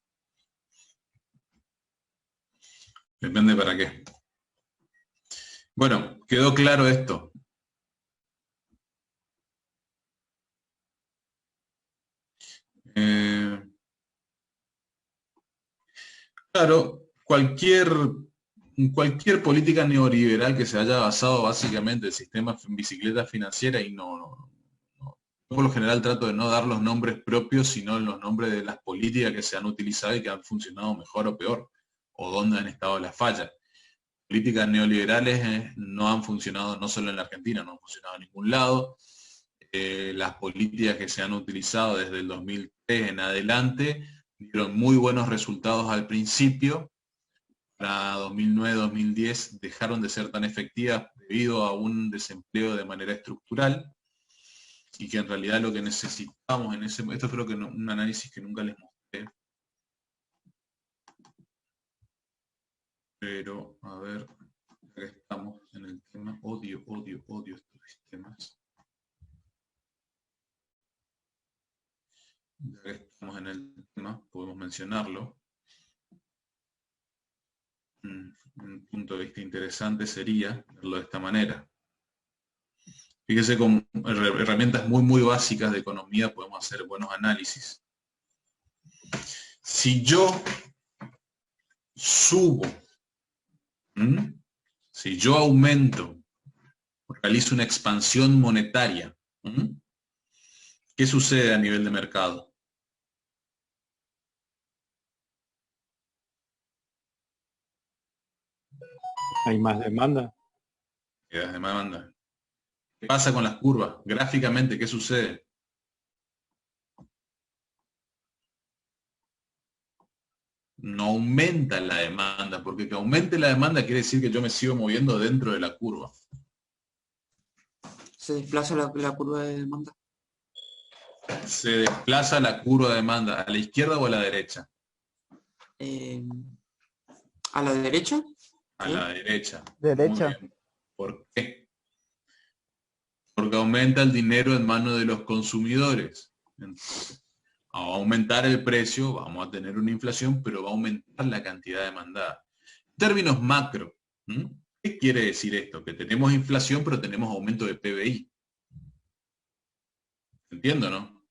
Depende para qué. Bueno, quedó claro esto. Claro, cualquier política neoliberal que se haya basado básicamente en el sistema bicicleta financiera y no Por lo general trato de no dar los nombres propios, sino los nombres de las políticas que se han utilizado y que han funcionado mejor o peor, o dónde han estado las fallas. Políticas neoliberales no han funcionado no solo en la Argentina, no han funcionado en ningún lado. Las políticas que se han utilizado desde el 2003 en adelante dieron muy buenos resultados al principio. Para 2009-2010 dejaron de ser tan efectivas debido a un desempleo de manera estructural, y que en realidad lo que necesitamos en ese... Esto creo que un análisis que nunca les mostré. Pero, a ver, ya que estamos en el tema, odio estos sistemas. Ya que estamos en el tema, podemos mencionarlo. Un punto de vista interesante sería verlo de esta manera. Fíjese, con herramientas muy básicas de economía podemos hacer buenos análisis. Si yo subo, si yo aumento, realizo una expansión monetaria, ¿qué sucede a nivel de mercado? Hay más demanda. Hay más demanda. ¿Qué pasa con las curvas? Gráficamente, ¿qué sucede? No aumenta la demanda, porque que aumente la demanda quiere decir que yo me sigo moviendo dentro de la curva. Se desplaza la curva de demanda. Se desplaza la curva de demanda, ¿a la izquierda o a la derecha? ¿A la derecha? A la derecha. Derecha. Muy bien. ¿Por qué? Porque aumenta el dinero en manos de los consumidores. Entonces, a aumentar el precio, vamos a tener una inflación, pero va a aumentar la cantidad demandada. En términos macro, ¿qué quiere decir esto? Que tenemos inflación, pero tenemos aumento de PBI. ¿Entiendo, no?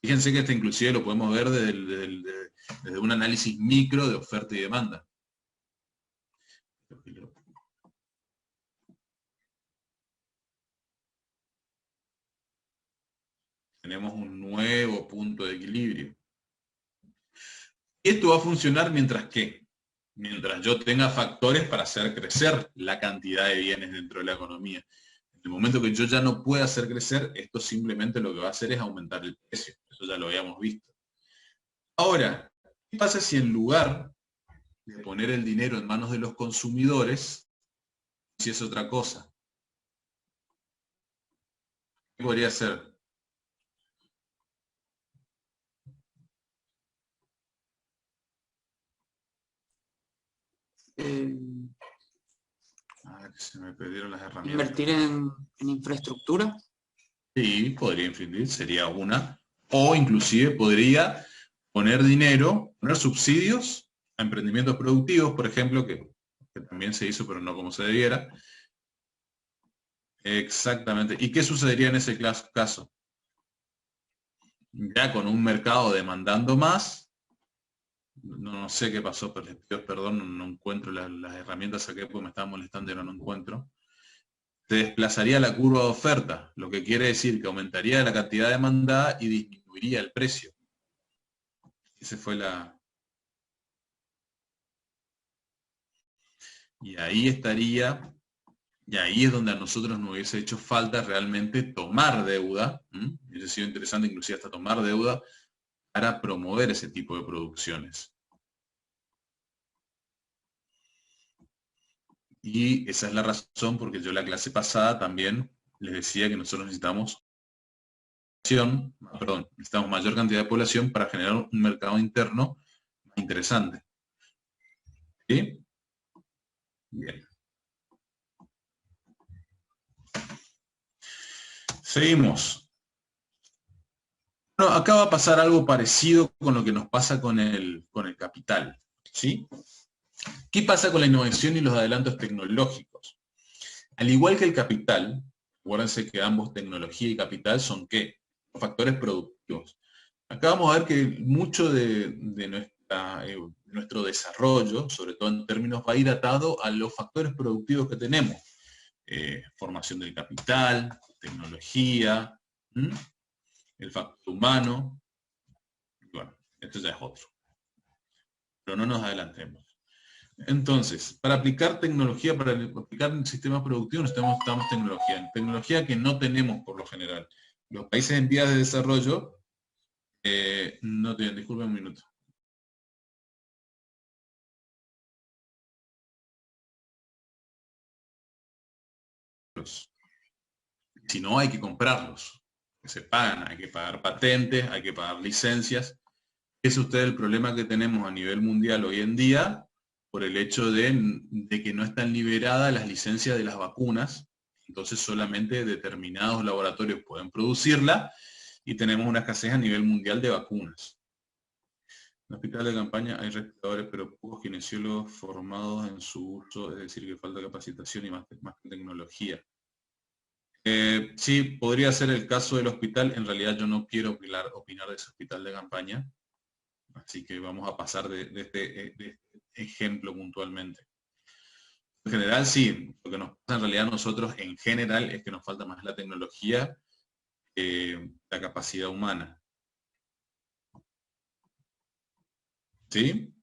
Fíjense que esto inclusive lo podemos ver desde un análisis micro de oferta y demanda. Tenemos un nuevo punto de equilibrio. Y esto va a funcionar mientras que, mientras yo tenga factores para hacer crecer la cantidad de bienes dentro de la economía. En el momento que yo ya no pueda hacer crecer, esto simplemente lo que va a hacer es aumentar el precio. Eso ya lo habíamos visto. Ahora, ¿qué pasa si en lugar de poner el dinero en manos de los consumidores, si es otra cosa? ¿Qué podría ser? Se me perdieron las herramientas. ¿Invertir en infraestructura? Sí, podría influir, sería una. O inclusive podría poner dinero, poner subsidios a emprendimientos productivos, por ejemplo, que también se hizo, pero no como se debiera. Exactamente. ¿Y qué sucedería en ese caso? Ya con un mercado demandando más, no sé qué pasó, pero les pido perdón, no encuentro las herramientas aquí porque me estaban molestando y no encuentro. Se desplazaría la curva de oferta, lo que quiere decir que aumentaría la cantidad demandada y disminuiría el precio. Esa fue la... Y ahí estaría, y ahí es donde a nosotros nos hubiese hecho falta realmente tomar deuda, hubiese sido interesante inclusive hasta tomar deuda para promover ese tipo de producciones. Y esa es la razón porque yo la clase pasada también les decía que nosotros necesitamos mayor cantidad de población para generar un mercado interno más interesante. ¿Sí? Bien. Seguimos. Bueno, acá va a pasar algo parecido con lo que nos pasa con el capital. ¿Sí? ¿Qué pasa con la innovación y los adelantos tecnológicos? Al igual que el capital, acuérdense que ambos, tecnología y capital, son ¿qué? Factores productivos. Acá vamos a ver que mucho de nuestro desarrollo, sobre todo en términos, va a ir atado a los factores productivos que tenemos. Formación del capital, tecnología, ¿Mm? El factor humano. Bueno, esto ya es otro. Pero no nos adelantemos. Entonces, para aplicar tecnología, para aplicar sistemas productivos necesitamos tecnología. Tecnología que no tenemos por lo general. Los países en vías de desarrollo no tienen, disculpen un minuto. Si no, hay que comprarlos. Que se pagan, hay que pagar patentes, hay que pagar licencias. Ese es el problema que tenemos a nivel mundial hoy en día, por el hecho de que no están liberadas las licencias de las vacunas. Entonces solamente determinados laboratorios pueden producirla y tenemos una escasez a nivel mundial de vacunas. En el hospital de campaña hay respiradores, pero pocos kinesiólogos formados en su uso, es decir, que falta capacitación y más que tecnología. Sí, podría ser el caso del hospital. En realidad yo no quiero opinar de ese hospital de campaña, así que vamos a pasar de este ejemplo puntualmente. En general sí, lo que nos pasa en realidad a nosotros en general es que nos falta más la tecnología, la capacidad humana. ¿Sí?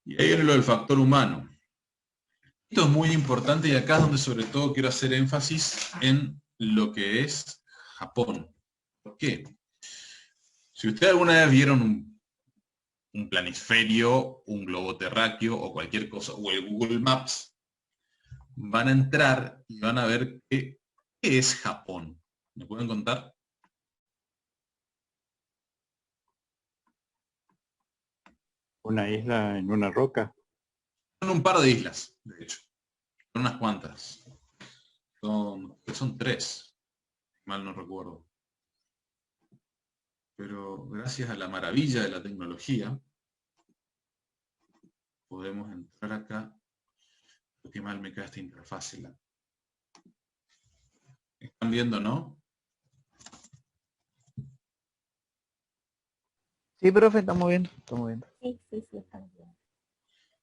Y ahí viene lo del factor humano. Esto es muy importante y acá es donde sobre todo quiero hacer énfasis en lo que es Japón. ¿Por qué? Si ustedes alguna vez vieron un planisferio, un globo terráqueo o cualquier cosa, o el Google Maps, van a entrar y van a ver qué es Japón. ¿Me pueden contar? Una isla en una roca. Son un par de islas, de hecho. Son unas cuantas. Son 3, mal no recuerdo. Pero gracias a la maravilla de la tecnología, podemos entrar acá. Qué mal me queda esta interfaz. ¿Están viendo, no? Sí, profe, estamos viendo. Estamos viendo. Sí, están bien.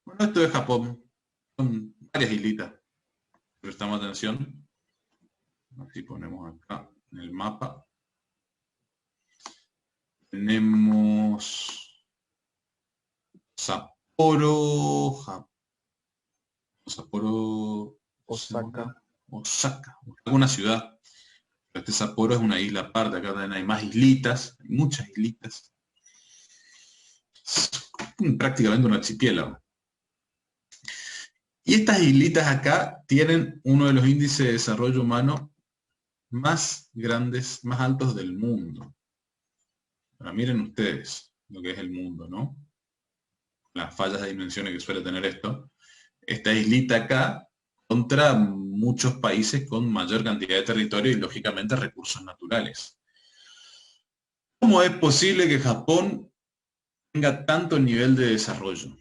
Bueno, esto es Japón. Son varias islitas. Prestamos atención. Así ponemos acá en el mapa. Tenemos Sapporo, Osaka. Osaka, una ciudad. Este Sapporo es una isla aparte, acá también hay más islitas, hay muchas islitas. Es prácticamente un archipiélago. Y estas islitas acá tienen uno de los índices de desarrollo humano más grandes, más altos del mundo. Ahora miren ustedes lo que es el mundo, ¿no? Las fallas de dimensiones que suele tener esto. Esta islita acá contra muchos países con mayor cantidad de territorio y lógicamente recursos naturales. ¿Cómo es posible que Japón tenga tanto nivel de desarrollo?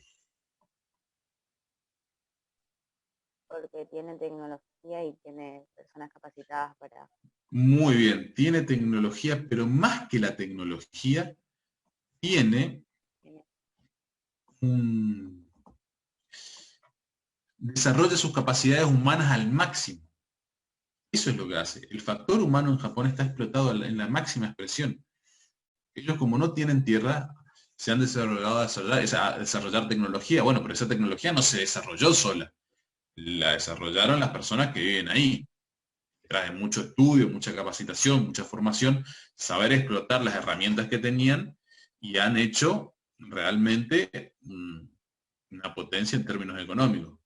Porque tiene tecnología y tiene personas capacitadas para... Muy bien, tiene tecnología, pero más que la tecnología, tiene desarrolla sus capacidades humanas al máximo. Eso es lo que hace. El factor humano en Japón está explotado en la máxima expresión. Ellos, como no tienen tierra, se han desarrollado a desarrollar tecnología. Bueno, pero esa tecnología no se desarrolló sola. La desarrollaron las personas que viven ahí. Trae mucho estudio, mucha capacitación, mucha formación, saber explotar las herramientas que tenían y han hecho realmente una potencia en términos económicos.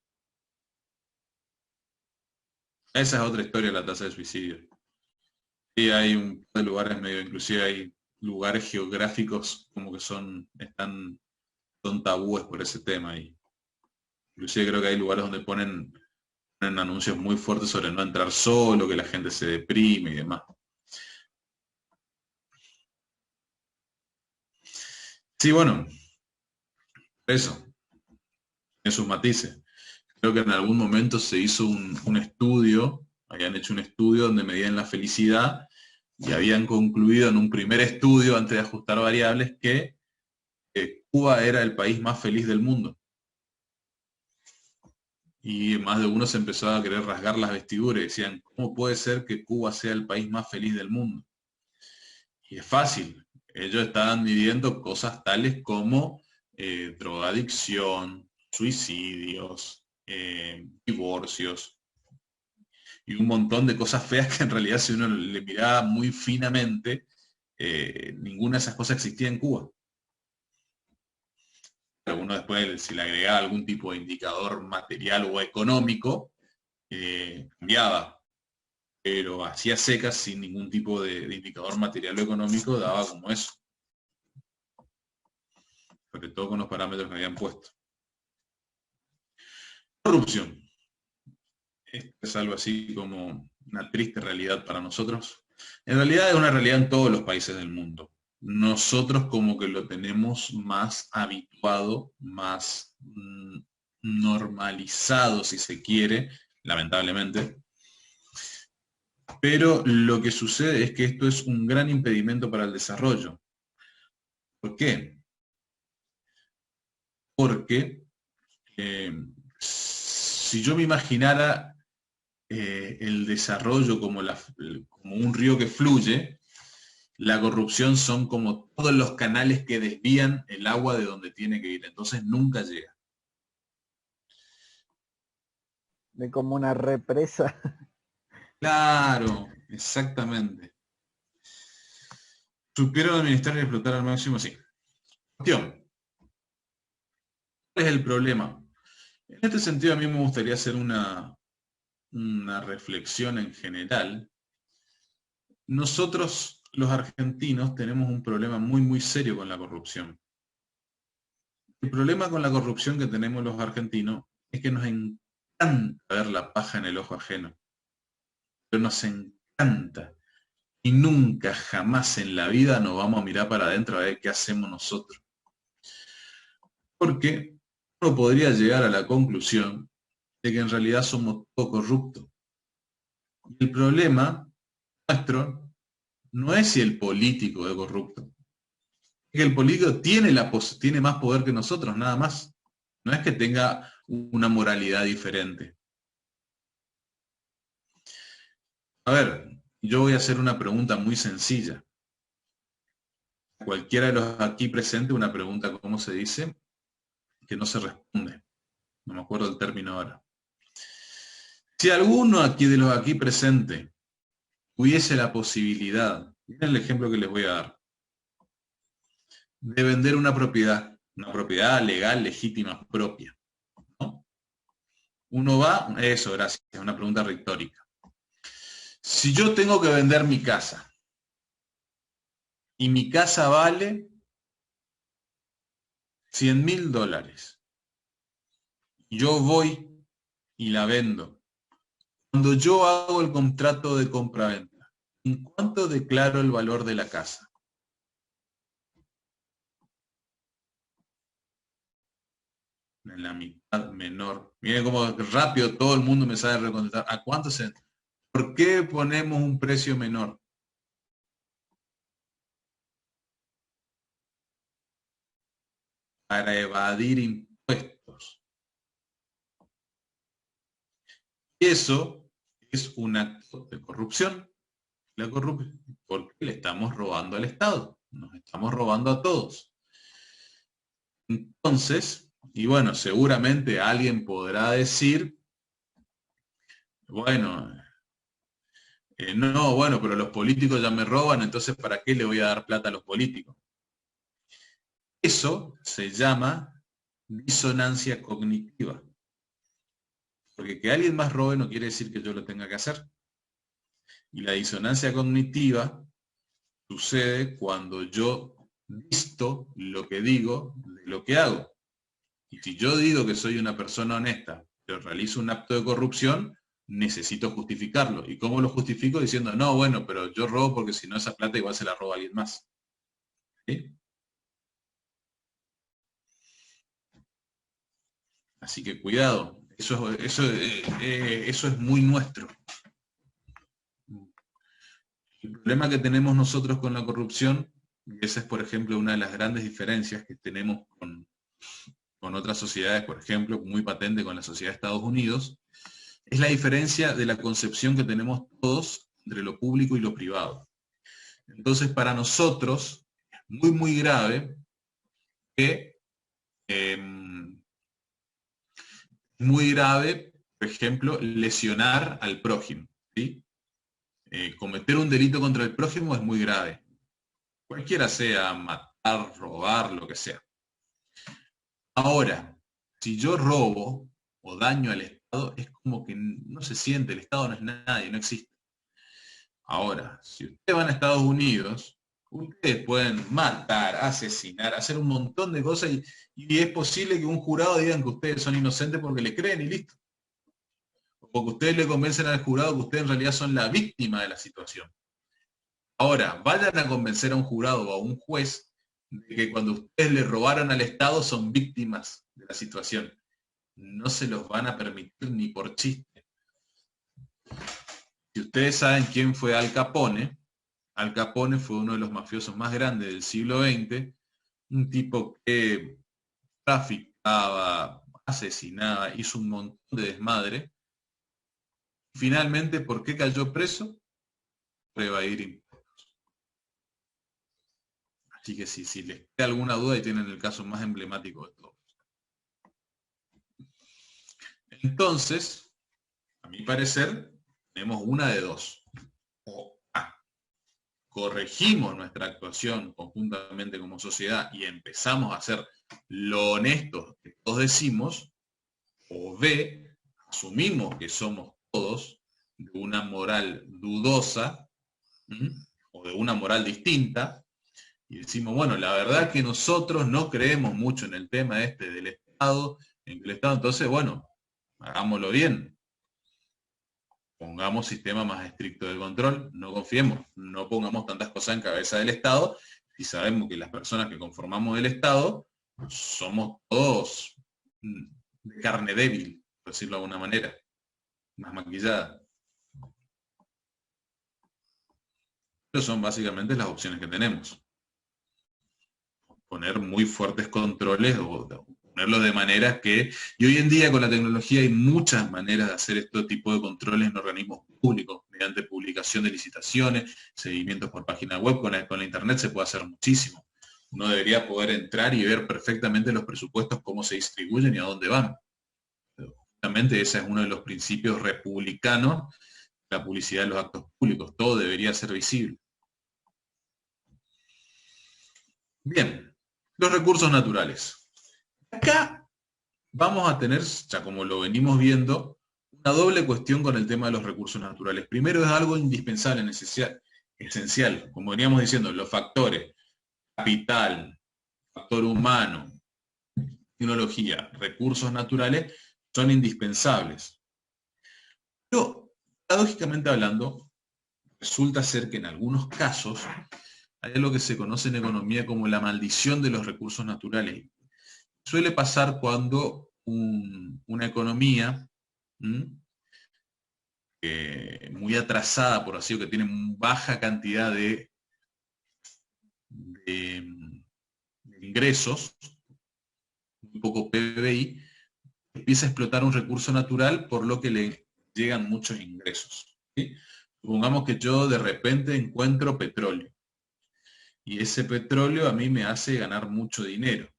Esa es otra historia, la tasa de suicidio. Y hay un par de lugares medio, inclusive hay lugares geográficos como que son tabúes por ese tema. Y inclusive creo que hay lugares donde ponen anuncios muy fuertes sobre no entrar solo, que la gente se deprime y demás. Sí, bueno, eso, en sus matices. Creo que en algún momento se hizo un estudio, habían hecho un estudio donde medían la felicidad y habían concluido en un primer estudio, antes de ajustar variables, que Cuba era el país más feliz del mundo. Y más de uno se empezó a querer rasgar las vestiduras y decían, ¿cómo puede ser que Cuba sea el país más feliz del mundo? Y es fácil. Ellos estaban viviendo cosas tales como drogadicción, suicidios, divorcios y un montón de cosas feas que en realidad si uno le miraba muy finamente, ninguna de esas cosas existía en Cuba. Pero uno después, si le agregaba algún tipo de indicador material o económico, cambiaba. Pero hacía secas sin ningún tipo de indicador material o económico, daba como eso. Sobre todo con los parámetros que habían puesto. Corrupción. Esto es algo así como una triste realidad para nosotros. En realidad es una realidad en todos los países del mundo. Nosotros como que lo tenemos más habituado, más normalizado, si se quiere, lamentablemente. Pero lo que sucede es que esto es un gran impedimento para el desarrollo. ¿Por qué? Porque si yo me imaginara el desarrollo como un río que fluye, la corrupción son como todos los canales que desvían el agua de donde tiene que ir, entonces nunca llega. De como una represa. Claro, exactamente. ¿Supieron administrar y explotar al máximo? Sí. Cuestión. ¿Cuál es el problema? En este sentido a mí me gustaría hacer una reflexión en general. Nosotros, los argentinos, tenemos un problema muy, muy serio con la corrupción. El problema con la corrupción que tenemos los argentinos es que nos encanta ver la paja en el ojo ajeno. Pero nos encanta. Y nunca, jamás en la vida nos vamos a mirar para adentro a ver qué hacemos nosotros. Porque uno podría llegar a la conclusión de que en realidad somos todos corruptos. Y el problema nuestro no es si el político es corrupto. Es que el político tiene más poder que nosotros, nada más. No es que tenga una moralidad diferente. A ver, yo voy a hacer una pregunta muy sencilla. Cualquiera de los aquí presentes, una pregunta, ¿cómo se dice? Que no se responde. No me acuerdo el término ahora. Si alguno aquí de los aquí presentes hubiese la posibilidad, miren el ejemplo que les voy a dar, de vender una propiedad legal, legítima, propia, ¿no? Uno va, eso, gracias, es una pregunta retórica. Si yo tengo que vender mi casa, y mi casa vale $100.000, yo voy y la vendo. Cuando yo hago el contrato de compra-venta, ¿en cuánto declaro el valor de la casa? En la mitad menor. Miren cómo rápido todo el mundo me sabe recontestar. ¿A cuánto se? ¿Por qué ponemos un precio menor? Para evadir impuestos. Y eso es un acto de corrupción. La corrupción, porque le estamos robando al Estado. Nos estamos robando a todos. Entonces, y bueno, seguramente alguien podrá decir, bueno, no, bueno, pero los políticos ya me roban, entonces ¿para qué le voy a dar plata a los políticos? Eso se llama disonancia cognitiva. Porque que alguien más robe no quiere decir que yo lo tenga que hacer. Y la disonancia cognitiva sucede cuando yo visto lo que digo de lo que hago. Y si yo digo que soy una persona honesta, pero realizo un acto de corrupción, necesito justificarlo. ¿Y cómo lo justifico? Diciendo, no, bueno, pero yo robo porque si no esa plata igual se la roba alguien más. ¿Sí? Así que cuidado, eso es muy nuestro. El problema que tenemos nosotros con la corrupción, y esa es por ejemplo una de las grandes diferencias que tenemos con con otras sociedades, por ejemplo, muy patente con la sociedad de Estados Unidos, es la diferencia de la concepción que tenemos todos entre lo público y lo privado. Entonces, para nosotros, es muy, muy grave que, por ejemplo, lesionar al prójimo, ¿sí? Cometer un delito contra el prójimo es muy grave. Cualquiera sea, matar, robar, lo que sea. Ahora, si yo robo o daño al Estado, es como que no se siente, el Estado no es nadie, no existe. Ahora, si ustedes van a Estados Unidos, ustedes pueden matar, asesinar, hacer un montón de cosas y es posible que un jurado digan que ustedes son inocentes porque le creen y listo. O porque ustedes le convencen al jurado que ustedes en realidad son la víctima de la situación. Ahora, vayan a convencer a un jurado o a un juez de que cuando ustedes le robaron al Estado son víctimas de la situación. No se los van a permitir ni por chiste. Si ustedes saben quién fue Al Capone fue uno de los mafiosos más grandes del siglo XX, un tipo que traficaba, asesinaba, hizo un montón de desmadre. Finalmente, ¿por qué cayó preso? Por evadir impuestos. Así que si les queda alguna duda, ahí tienen el caso más emblemático de todos. Entonces, a mi parecer, tenemos una de dos. O A, corregimos nuestra actuación conjuntamente como sociedad y empezamos a ser lo honestos que todos decimos, o B, asumimos que somos todos de una moral dudosa, o de una moral distinta, y decimos, bueno, la verdad que nosotros no creemos mucho en el tema este del Estado, en el Estado, entonces, bueno, hagámoslo bien. Pongamos sistema más estricto de control, no confiemos, no pongamos tantas cosas en cabeza del Estado, y sabemos que las personas que conformamos el Estado somos todos de carne débil, por decirlo de alguna manera, más maquillada. Pero son básicamente las opciones que tenemos. Poner muy fuertes controles o ponerlo de manera que, y hoy en día con la tecnología hay muchas maneras de hacer este tipo de controles en organismos públicos, mediante publicación de licitaciones, seguimientos por página web, con la internet se puede hacer muchísimo. Uno debería poder entrar y ver perfectamente los presupuestos, cómo se distribuyen y a dónde van. Justamente ese es uno de los principios republicanos, la publicidad de los actos públicos, todo debería ser visible. Bien, los recursos naturales. Acá vamos a tener, ya como lo venimos viendo, una doble cuestión con el tema de los recursos naturales. Primero es algo indispensable, esencial, como veníamos diciendo, los factores, capital, factor humano, tecnología, recursos naturales, son indispensables. Pero, paradójicamente hablando, resulta ser que en algunos casos hay algo que se conoce en economía como la maldición de los recursos naturales. Suele pasar cuando una economía muy atrasada, por así decirlo, que tiene baja cantidad de ingresos, muy poco PBI, empieza a explotar un recurso natural por lo que le llegan muchos ingresos. ¿Sí? Supongamos que yo de repente encuentro petróleo. Y ese petróleo a mí me hace ganar mucho dinero.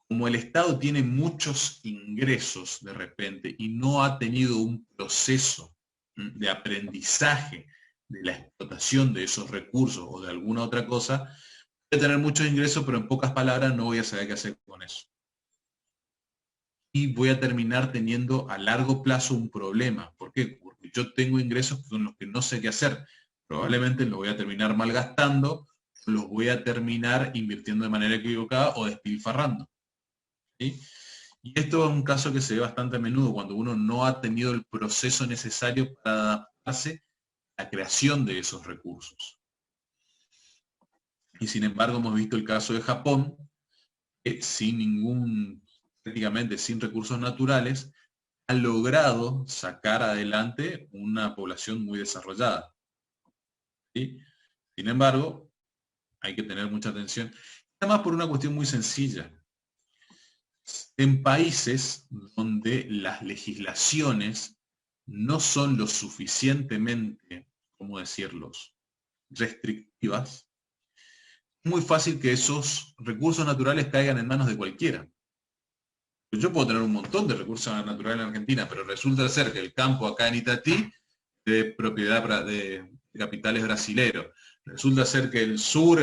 Como el Estado tiene muchos ingresos de repente y no ha tenido un proceso de aprendizaje de la explotación de esos recursos o de alguna otra cosa, voy a tener muchos ingresos, pero en pocas palabras no voy a saber qué hacer con eso. Y voy a terminar teniendo a largo plazo un problema. ¿Por qué? Porque yo tengo ingresos con los que no sé qué hacer. Probablemente los voy a terminar malgastando, los voy a terminar invirtiendo de manera equivocada o despilfarrando. ¿Sí? Y esto es un caso que se ve bastante a menudo cuando uno no ha tenido el proceso necesario para adaptarse a la creación de esos recursos. Y sin embargo hemos visto el caso de Japón, que prácticamente sin recursos naturales, ha logrado sacar adelante una población muy desarrollada. ¿Sí? Sin embargo, hay que tener mucha atención, además por una cuestión muy sencilla. en países donde las legislaciones no son lo suficientemente, ¿cómo decirlo?, restrictivas, es muy fácil que esos recursos naturales caigan en manos de cualquiera. Yo puedo tener un montón de recursos naturales en Argentina, pero resulta ser que el campo acá en Itatí es de propiedad de capitales brasileros. Resulta ser que el sur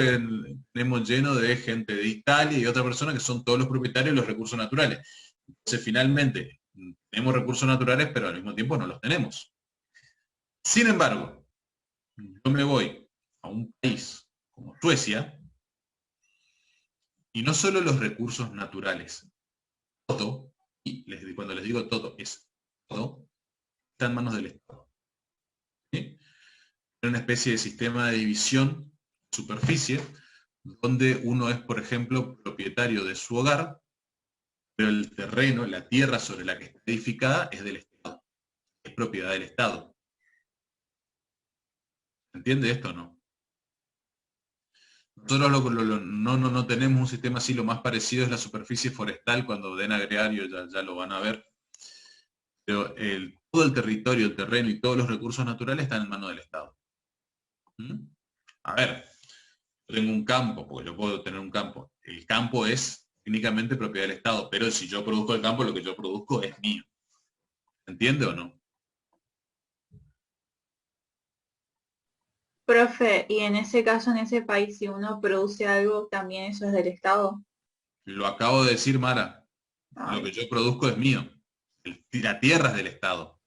tenemos lleno de gente de Italia y otra persona que son todos los propietarios de los recursos naturales. Entonces, finalmente, tenemos recursos naturales, pero al mismo tiempo no los tenemos. Sin embargo, yo me voy a un país como Suecia, y no solo los recursos naturales, todo, y cuando les digo todo, es todo, está en manos del Estado. ¿Sí? Una especie de sistema de división de superficie, donde uno es, por ejemplo, propietario de su hogar, pero el terreno, la tierra sobre la que está edificada es del Estado, es propiedad del Estado. ¿Entiende esto o no? Nosotros no tenemos un sistema así, lo más parecido es la superficie forestal, cuando den agrario ya lo van a ver. Pero todo el territorio, el terreno y todos los recursos naturales están en manos del Estado. ¿Mm? A ver, yo tengo un campo, porque yo puedo tener un campo. El campo es técnicamente propiedad del Estado, pero si yo produzco el campo, lo que yo produzco es mío. ¿Entiende o no? Profe, y en ese caso, en ese país, si uno produce algo, también eso es del Estado. Lo acabo de decir, Mara. Lo que yo produzco es mío. La tierra es del Estado.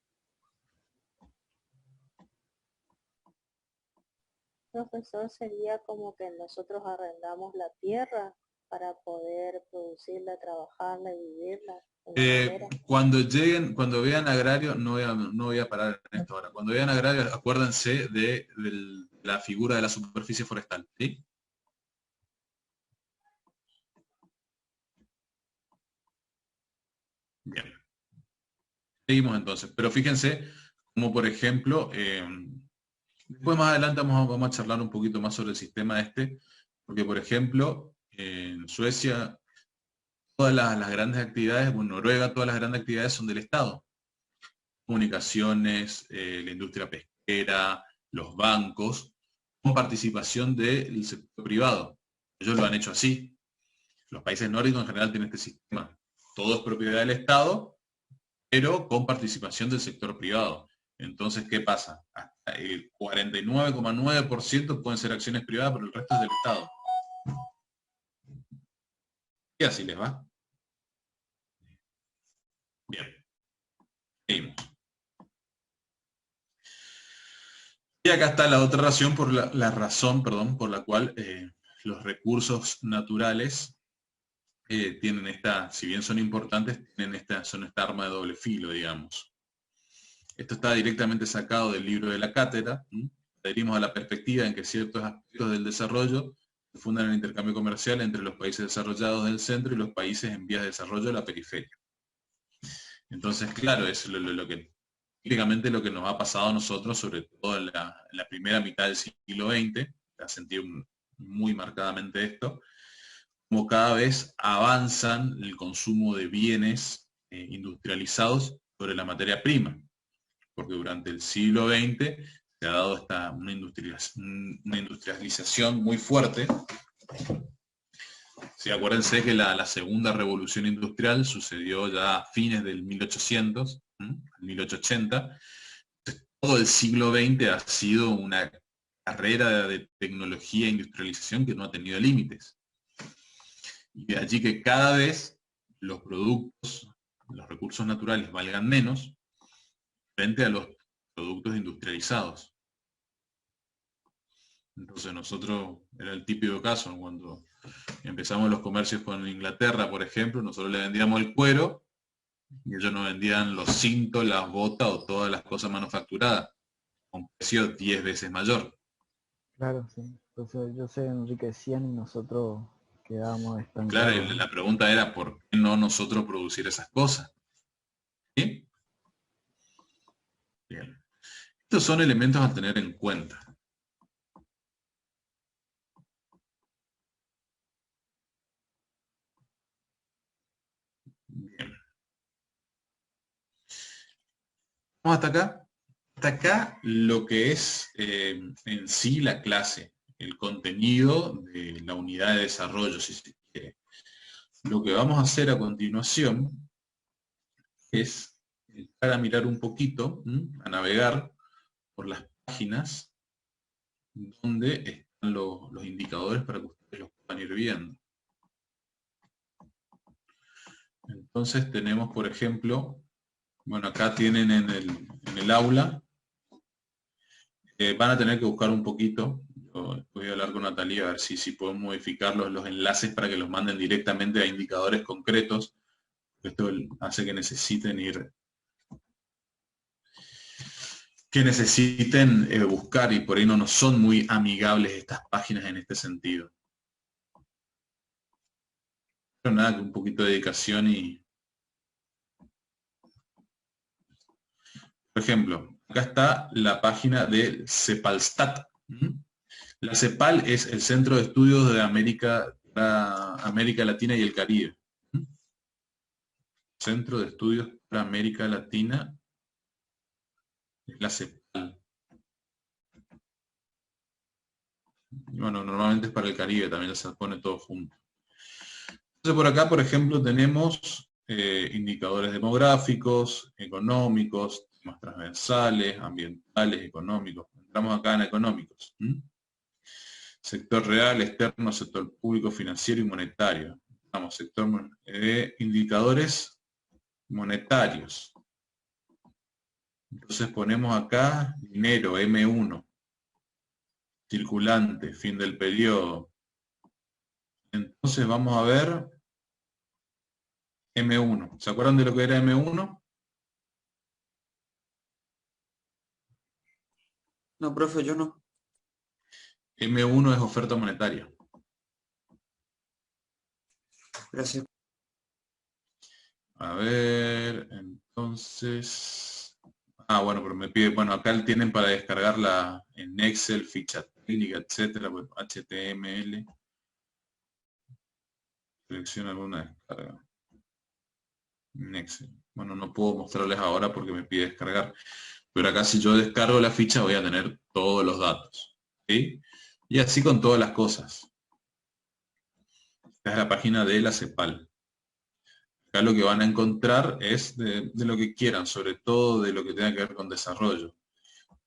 Profesor, sería como que nosotros arrendamos la tierra para poder producirla, trabajarla y vivirla. Cuando vean agrario, no voy a parar en esto ahora. Cuando vean agrario, acuérdense de la figura de la superficie forestal, ¿sí? Bien. Seguimos entonces. Pero fíjense, como por ejemplo, después más adelante vamos a charlar un poquito más sobre el sistema este, porque por ejemplo, en Suecia, todas las grandes actividades, bueno, Noruega, todas las grandes actividades son del Estado. Comunicaciones, la industria pesquera, los bancos, con participación del sector privado. Ellos lo han hecho así. Los países nórdicos en general tienen este sistema. Todo es propiedad del Estado, pero con participación del sector privado. Entonces, ¿qué pasa? Hasta el 49,9% pueden ser acciones privadas, pero el resto es del Estado. Y así les va. Bien. Seguimos. Y acá está la otra razón, la razón por la cual los recursos naturales tienen si bien son importantes, son esta arma de doble filo, digamos. Esto está directamente sacado del libro de la cátedra. Adherimos a la perspectiva en que ciertos aspectos del desarrollo se fundan en el intercambio comercial entre los países desarrollados del centro y los países en vías de desarrollo de la periferia. Entonces, claro, es típicamente lo que nos ha pasado a nosotros, sobre todo en la primera mitad del siglo XX, ha sentido muy marcadamente esto, como cada vez avanzan el consumo de bienes industrializados sobre la materia prima, porque durante el siglo XX se ha dado una industrialización muy fuerte. Sí, acuérdense que la segunda revolución industrial sucedió ya a fines del 1800, 1880. Todo el siglo XX ha sido una carrera de tecnología e industrialización que no ha tenido límites. Y de allí que cada vez los productos, los recursos naturales valgan menos frente a los productos industrializados. Entonces nosotros, era el típico caso, cuando empezamos los comercios con Inglaterra, por ejemplo, nosotros le vendíamos el cuero y ellos nos vendían los cintos, las botas o todas las cosas manufacturadas a un precio 10 veces mayor. Claro, sí. Entonces ellos se enriquecían y nosotros quedábamos estancados. Claro, y la pregunta era, ¿por qué no nosotros producir esas cosas? ¿Sí? Bien. Estos son elementos a tener en cuenta. Bien. Vamos hasta acá. Hasta acá lo que es en sí la clase, el contenido de la unidad de desarrollo, si se quiere. Lo que vamos a hacer a continuación es entrar a mirar un poquito, a navegar por las páginas donde están los indicadores para que ustedes los puedan ir viendo. Entonces tenemos, por ejemplo, bueno, acá tienen en el aula, van a tener que buscar un poquito. Yo voy a hablar con Natalia a ver si puedo modificar los enlaces para que los manden directamente a indicadores concretos. Esto hace que necesiten buscar, y por ahí no son muy amigables estas páginas en este sentido. Pero nada, que un poquito de dedicación y... Por ejemplo, acá está la página de CEPALSTAT. La CEPAL es el Centro de Estudios de América Latina y el Caribe. Centro de Estudios para América Latina es la CEPAL. Y bueno, normalmente es para el Caribe, también se pone todo junto. Entonces por acá, por ejemplo, tenemos indicadores demográficos, económicos, temas transversales, ambientales, económicos. Entramos acá en económicos. Sector real, externo, sector público, financiero y monetario. Vamos, sector indicadores monetarios. Entonces ponemos acá dinero, M1, circulante, fin del periodo. Entonces vamos a ver M1. ¿Se acuerdan de lo que era M1? No, profe, yo no. M1 es oferta monetaria. Gracias. A ver, entonces... Ah, bueno, pero me pide... Bueno, acá tienen para descargarla en Excel, ficha técnica, etcétera, pues, HTML. Selecciona alguna descarga. En Excel. Bueno, no puedo mostrarles ahora porque me pide descargar. Pero acá si yo descargo la ficha voy a tener todos los datos. ¿Sí? Y así con todas las cosas. Esta es la página de la CEPAL. Acá lo que van a encontrar es de lo que quieran, sobre todo de lo que tenga que ver con desarrollo.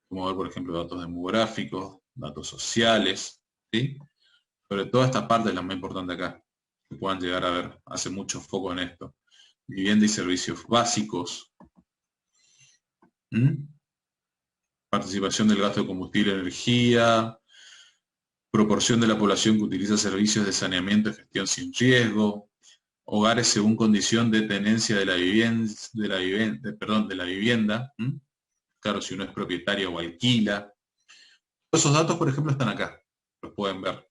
Como ver, por ejemplo, datos demográficos, datos sociales, ¿sí? Sobre todo esta parte es la más importante acá, que puedan llegar a ver. Hace mucho foco en esto. Vivienda y servicios básicos. Participación del gasto de combustible y energía. Proporción de la población que utiliza servicios de saneamiento y gestión sin riesgo. Hogares según condición de tenencia de la vivienda. Claro, si uno es propietario o alquila. Esos datos, por ejemplo, están acá. Los pueden ver.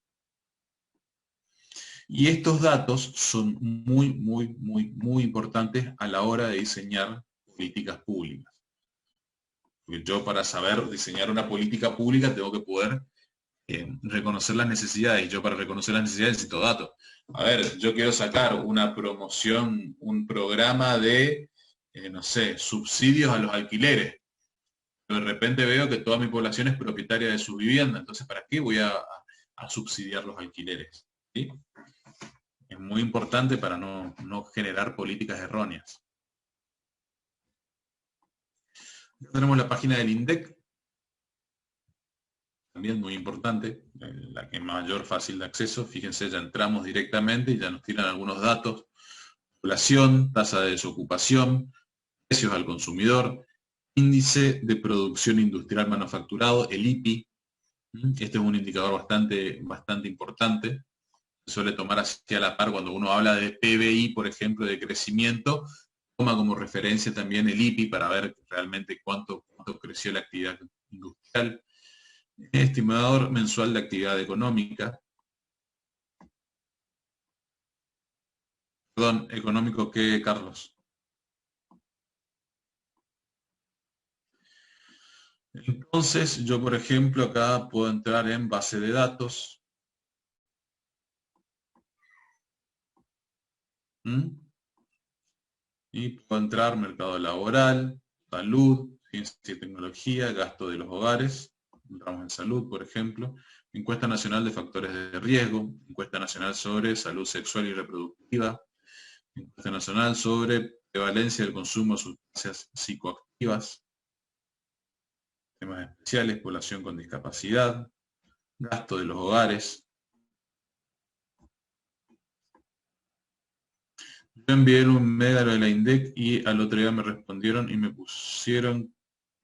Y estos datos son muy, muy, muy, muy importantes a la hora de diseñar políticas públicas. Porque yo, para saber diseñar una política pública, tengo que poder reconocer las necesidades. Y yo, para reconocer las necesidades, necesito datos. A ver, yo quiero sacar una promoción, un programa de, no sé, subsidios a los alquileres. Pero de repente veo que toda mi población es propietaria de su vivienda. Entonces, ¿para qué voy a subsidiar los alquileres? ¿Sí? Es muy importante para no generar políticas erróneas. Ya tenemos la página del INDEC. También muy importante, la que es mayor fácil de acceso. Fíjense, ya entramos directamente y ya nos tiran algunos datos. Población, tasa de desocupación, precios al consumidor, índice de producción industrial manufacturado, el IPI. Este es un indicador bastante importante. Se suele tomar así a la par cuando uno habla de PBI, por ejemplo, de crecimiento. Toma como referencia también el IPI para ver realmente cuánto creció la actividad industrial. Estimador mensual de actividad económica. Perdón, ¿económico qué, Carlos? Entonces, yo, por ejemplo, acá puedo entrar en base de datos. Y puedo entrar mercado laboral, salud, ciencia y tecnología, gasto de los hogares. Entramos en salud, por ejemplo. Encuesta nacional de factores de riesgo. Encuesta nacional sobre salud sexual y reproductiva. Encuesta nacional sobre prevalencia del consumo de sustancias psicoactivas. Temas especiales, población con discapacidad. Gasto de los hogares. Yo envié un mega lo de la INDEC y al otro día me respondieron y me pusieron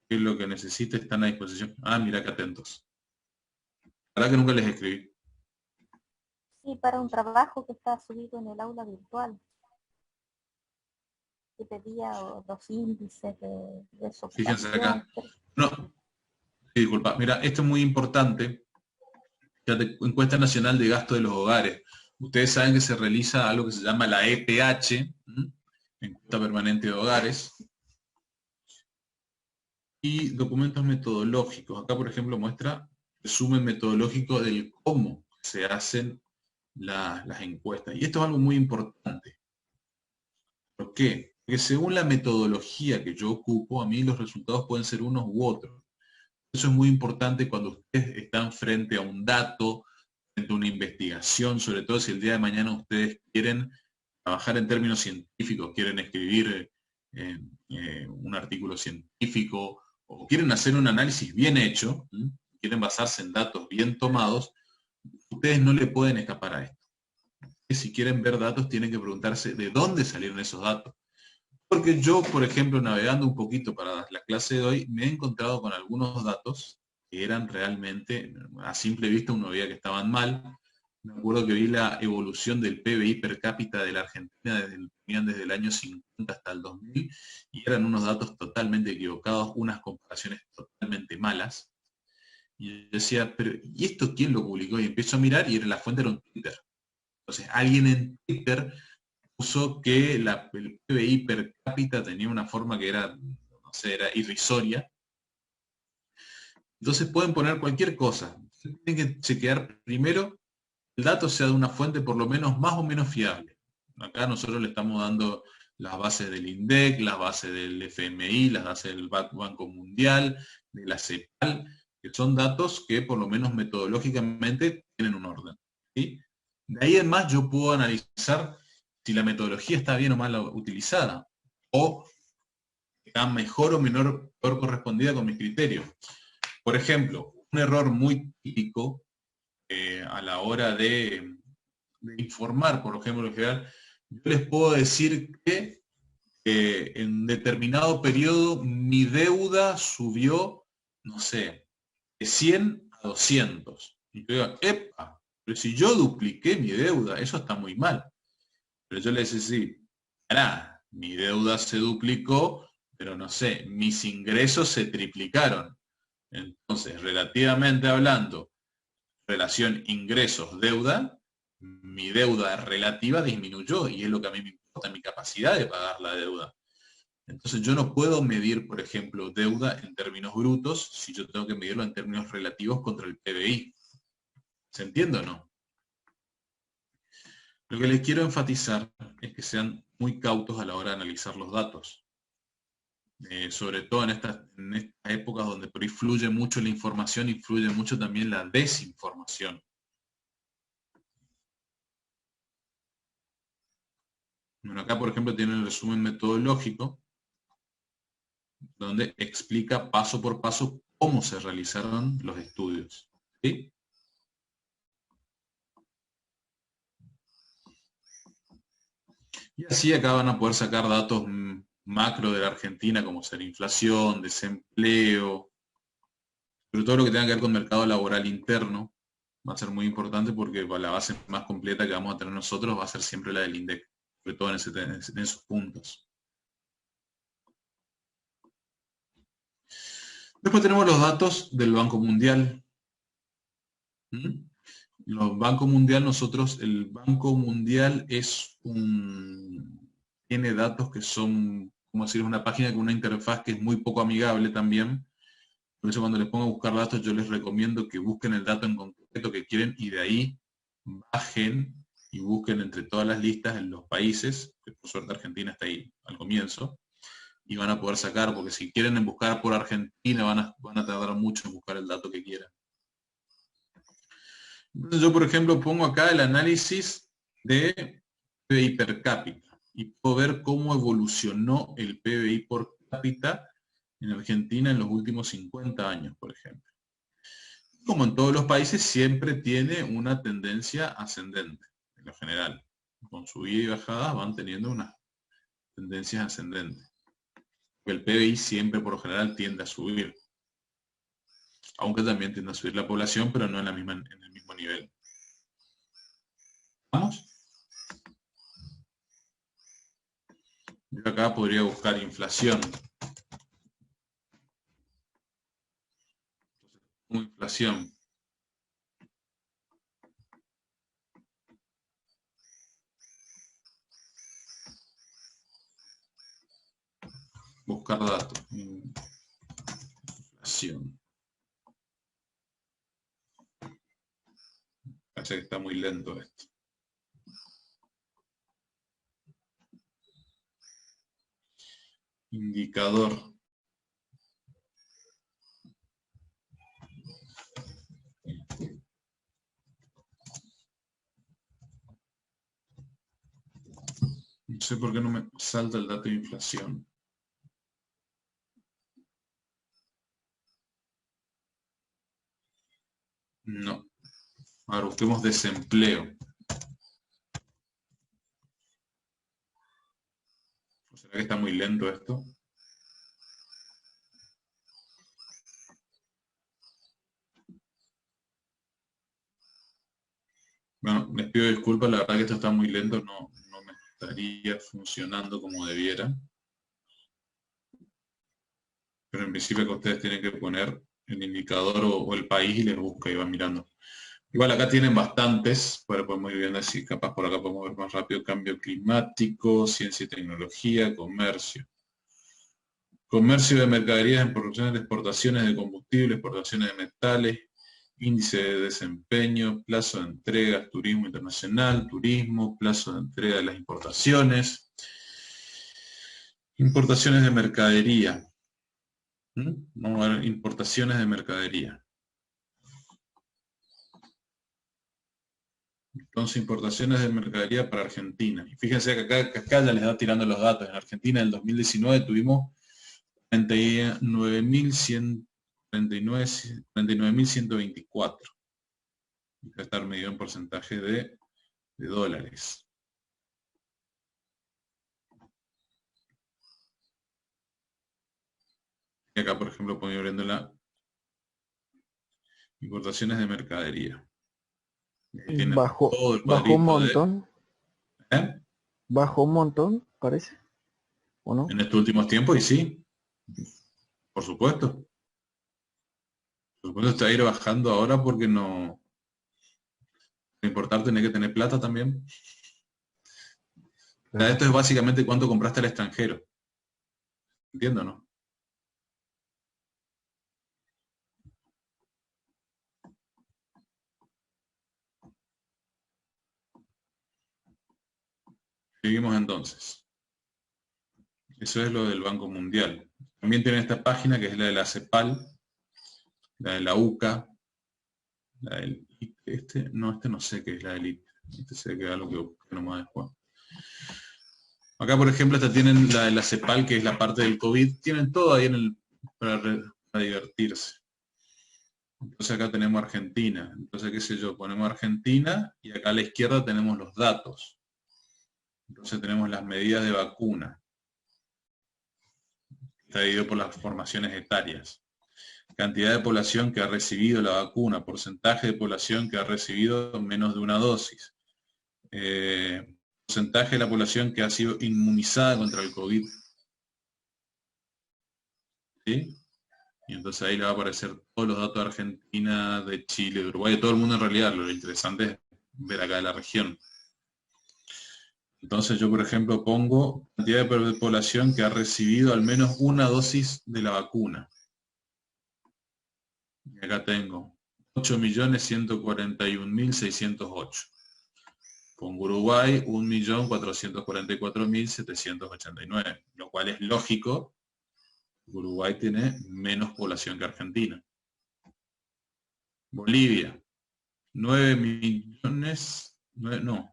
que lo que necesite están a disposición. Ah, mira qué atentos. La verdad que nunca les escribí. Sí, para un trabajo que está subido en el aula virtual. Que pedía los índices de eso. Fíjense acá. No, sí, disculpa. Mira, esto es muy importante. Fíjate, encuesta nacional de gasto de los hogares. Ustedes saben que se realiza algo que se llama la EPH, encuesta permanente de hogares, y documentos metodológicos. Acá, por ejemplo, muestra resumen metodológico del cómo se hacen las encuestas. Y esto es algo muy importante. ¿Por qué? Porque según la metodología que yo ocupo, a mí los resultados pueden ser unos u otros. Eso es muy importante cuando ustedes están frente a un dato, frente a una investigación, sobre todo si el día de mañana ustedes quieren trabajar en términos científicos, quieren escribir un artículo científico o quieren hacer un análisis bien hecho, quieren basarse en datos bien tomados, ustedes no le pueden escapar a esto. Si quieren ver datos, tienen que preguntarse de dónde salieron esos datos. Porque yo, por ejemplo, navegando un poquito para la clase de hoy, me he encontrado con algunos datos que eran realmente, a simple vista uno veía que estaban mal. Me acuerdo que vi la evolución del PBI per cápita de la Argentina desde el año 50 hasta el 2000, y eran unos datos totalmente equivocados, unas comparaciones totalmente malas. Y yo decía, pero ¿y esto quién lo publicó? Y empiezo a mirar y la fuente era un Twitter. Entonces, alguien en Twitter puso que el PBI per cápita tenía una forma que era, no sé, era irrisoria. Entonces pueden poner cualquier cosa. Tienen que chequear primero el dato sea de una fuente por lo menos más o menos fiable. Acá nosotros le estamos dando las bases del INDEC, las bases del FMI, las bases del Banco Mundial, de la CEPAL, que son datos que por lo menos metodológicamente tienen un orden, ¿sí? De ahí en más yo puedo analizar si la metodología está bien o mal utilizada, o está mejor o peor correspondida con mis criterios. Por ejemplo, un error muy típico a la hora de informar, por ejemplo, en general, yo les puedo decir que en determinado periodo mi deuda subió, no sé, de 100 a 200. Y yo digo, epa, pero si yo dupliqué mi deuda, eso está muy mal. Pero yo les decía, sí, pará, mi deuda se duplicó, pero no sé, mis ingresos se triplicaron. Entonces, relativamente hablando, relación ingresos-deuda, mi deuda relativa disminuyó y es lo que a mí me importa, mi capacidad de pagar la deuda. Entonces yo no puedo medir, por ejemplo, deuda en términos brutos si yo tengo que medirlo en términos relativos contra el PBI. ¿Se entiende o no? Lo que les quiero enfatizar es que sean muy cautos a la hora de analizar los datos. Sobre todo en estas épocas donde por ahí fluye mucho la información y fluye mucho también la desinformación. Bueno, acá por ejemplo tienen el resumen metodológico, donde explica paso por paso cómo se realizaron los estudios. ¿Sí? Y así acá van a poder sacar datos macro de la Argentina, como ser inflación, desempleo, pero todo lo que tenga que ver con mercado laboral interno va a ser muy importante porque la base más completa que vamos a tener nosotros va a ser siempre la del INDEC, sobre todo en esos puntos. Después tenemos los datos del Banco Mundial. Los Banco Mundial, el Banco Mundial tiene datos que son, como decir, una página con una interfaz que es muy poco amigable también. Por eso cuando les pongo a buscar datos, yo les recomiendo que busquen el dato en concreto que quieren y de ahí bajen y busquen entre todas las listas en los países, que por suerte Argentina está ahí al comienzo. comienzo, y van a poder sacar, porque si quieren buscar por Argentina van a tardar mucho en buscar el dato que quieran. Entonces yo, por ejemplo, pongo acá el análisis de PBI per cápita y puedo ver cómo evolucionó el PBI por cápita en Argentina en los últimos 50 años, por ejemplo. Como en todos los países, siempre tiene una tendencia ascendente, en lo general. Con subida y bajada van teniendo unas tendencias ascendentes. El PBI siempre, por lo general, tiende a subir. Aunque también tiende a subir la población, pero no en el mismo nivel. ¿Vamos? Yo acá podría buscar inflación. Inflación. Buscar datos. Inflación. Parece que está muy lento esto. Indicador. No sé por qué no me salta el dato de inflación. No. Ahora busquemos desempleo. ¿Será que está muy lento esto? Bueno, les pido disculpas, la verdad que esto está muy lento, no me estaría funcionando como debiera. Pero en principio que ustedes tienen que poner el indicador o el país y les busca y van mirando. Igual acá tienen bastantes, pero podemos ir viendo así, capaz por acá podemos ver más rápido: cambio climático, ciencia y tecnología, comercio. Comercio de mercaderías, importaciones de exportaciones de combustible, exportaciones de metales, índice de desempeño, plazo de entregas, turismo internacional, turismo, plazo de entrega de las importaciones, importaciones de mercadería. Vamos a ver importaciones de mercadería. Entonces, importaciones de mercadería para Argentina. Y fíjense que acá ya les da tirando los datos. En Argentina en el 2019 tuvimos 49.124. Va a estar medido en porcentaje de dólares. Y acá, por ejemplo, pongo abriendo la importaciones de mercadería. Bajó un montón. Bajó un montón, parece. ¿O no? En estos últimos tiempos, y sí. Por supuesto. Por supuesto está a ir bajando ahora porque no... Lo importante es que tener plata también. O sea, esto es básicamente cuánto compraste al extranjero. ¿Entiendo, no? Seguimos entonces. Eso es lo del Banco Mundial. También tiene esta página que es la de la CEPAL, la de la UCA, la del ITE. No sé qué es la del ITE. Este se queda lo que busqué nomás después. Acá, por ejemplo, esta tienen la de la CEPAL, que es la parte del COVID. Tienen todo ahí para divertirse. Entonces acá tenemos Argentina. Entonces, qué sé yo, ponemos Argentina y acá a la izquierda tenemos los datos. Entonces tenemos las medidas de vacuna. Está dividido por las formaciones etarias. Cantidad de población que ha recibido la vacuna, porcentaje de población que ha recibido menos de una dosis. Porcentaje de la población que ha sido inmunizada contra el COVID. ¿Sí? Y entonces ahí le va a aparecer todos los datos de Argentina, de Chile, de Uruguay, de todo el mundo en realidad. Lo interesante es ver acá de la región. Entonces yo, por ejemplo, pongo cantidad de población que ha recibido al menos una dosis de la vacuna. Y acá tengo 8.141.608. Con Uruguay 1.444.789, lo cual es lógico. Uruguay tiene menos población que Argentina. Bolivia, 9 millones, perdón,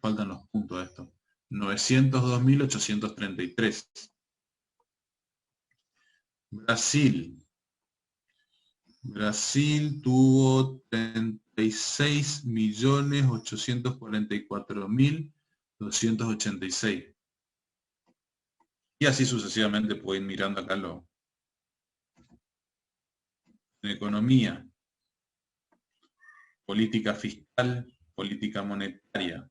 faltan los puntos de esto. 902.833. Brasil tuvo 36.844.286. Y así sucesivamente pueden ir mirando acá en economía, política fiscal, política monetaria.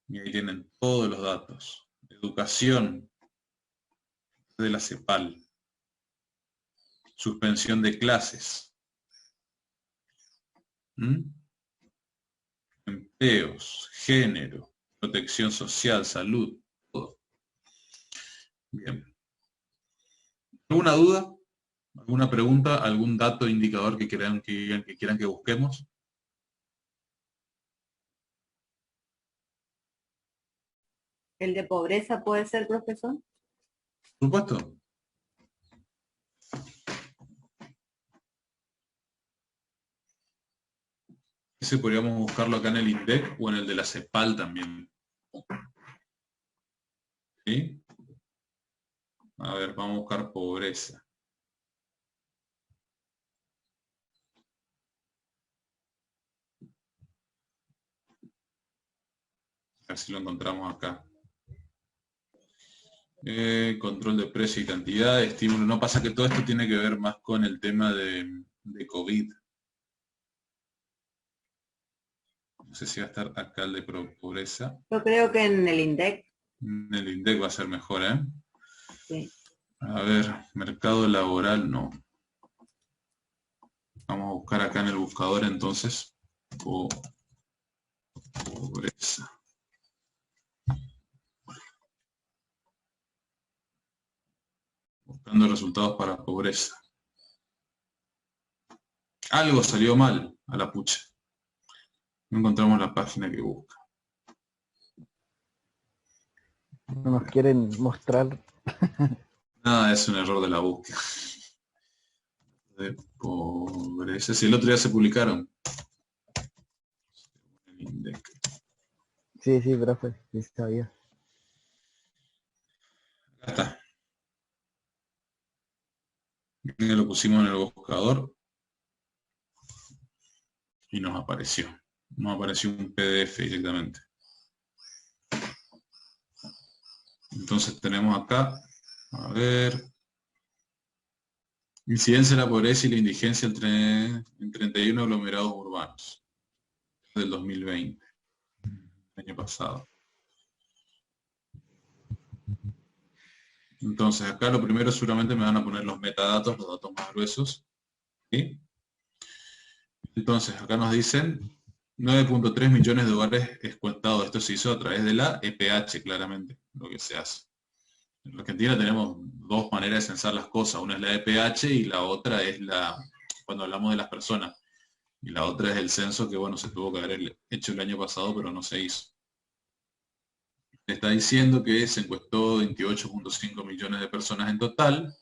Y ahí tienen todos los datos. Educación de la CEPAL. Suspensión de clases. Empleos, género, protección social, salud, todo. Bien. ¿Alguna duda? ¿Alguna pregunta? ¿Algún dato, indicador que quieran que busquemos? ¿El de pobreza puede ser, profesor? Por supuesto. Ese podríamos buscarlo acá en el INDEC o en el de la CEPAL también. ¿Sí? A ver, vamos a buscar pobreza. A ver si lo encontramos acá. Control de precio y cantidad, estímulo. No, pasa que todo esto tiene que ver más con el tema de COVID. No sé si va a estar acá el de pobreza. Yo creo que en el INDEC. En el INDEC va a ser mejor, ¿eh? Sí. A ver, mercado laboral, no. Vamos a buscar acá en el buscador entonces. Pobreza. Buscando resultados para pobreza. Algo salió mal a la pucha. No encontramos la página que busca. No nos quieren mostrar. Nada, es un error de la búsqueda. De pobreza. Si el otro día se publicaron. El INDEC. Sí, profe, sí sabía. Acá está. Y lo pusimos en el buscador. Y nos apareció. Nos apareció un PDF directamente. Entonces tenemos acá, a ver, incidencia de la pobreza y la indigencia en 31 aglomerados urbanos del 2020, el año pasado. Entonces acá lo primero seguramente me van a poner los metadatos, los datos más gruesos. ¿Sí? Entonces acá nos dicen 9.3 millones de hogares encuestados. Esto se hizo a través de la EPH, claramente, lo que se hace. En Argentina tenemos dos maneras de censar las cosas. Una es la EPH y la otra es cuando hablamos de las personas. Y la otra es el censo que, bueno, se tuvo que haber hecho el año pasado, pero no se hizo. Está diciendo que se encuestó 28.5 millones de personas en total,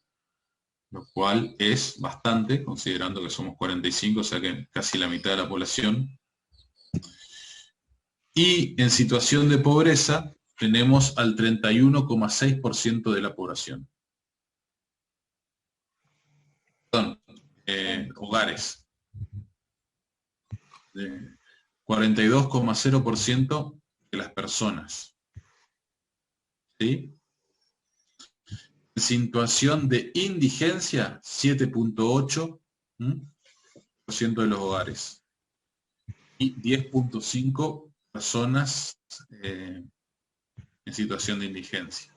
lo cual es bastante, considerando que somos 45, o sea que casi la mitad de la población. Y en situación de pobreza tenemos al 31,6% de la población. Perdón, hogares. 42,0% de las personas. ¿Sí? En situación de indigencia, 7,8% de los hogares. Y 10,5% personas en situación de indigencia.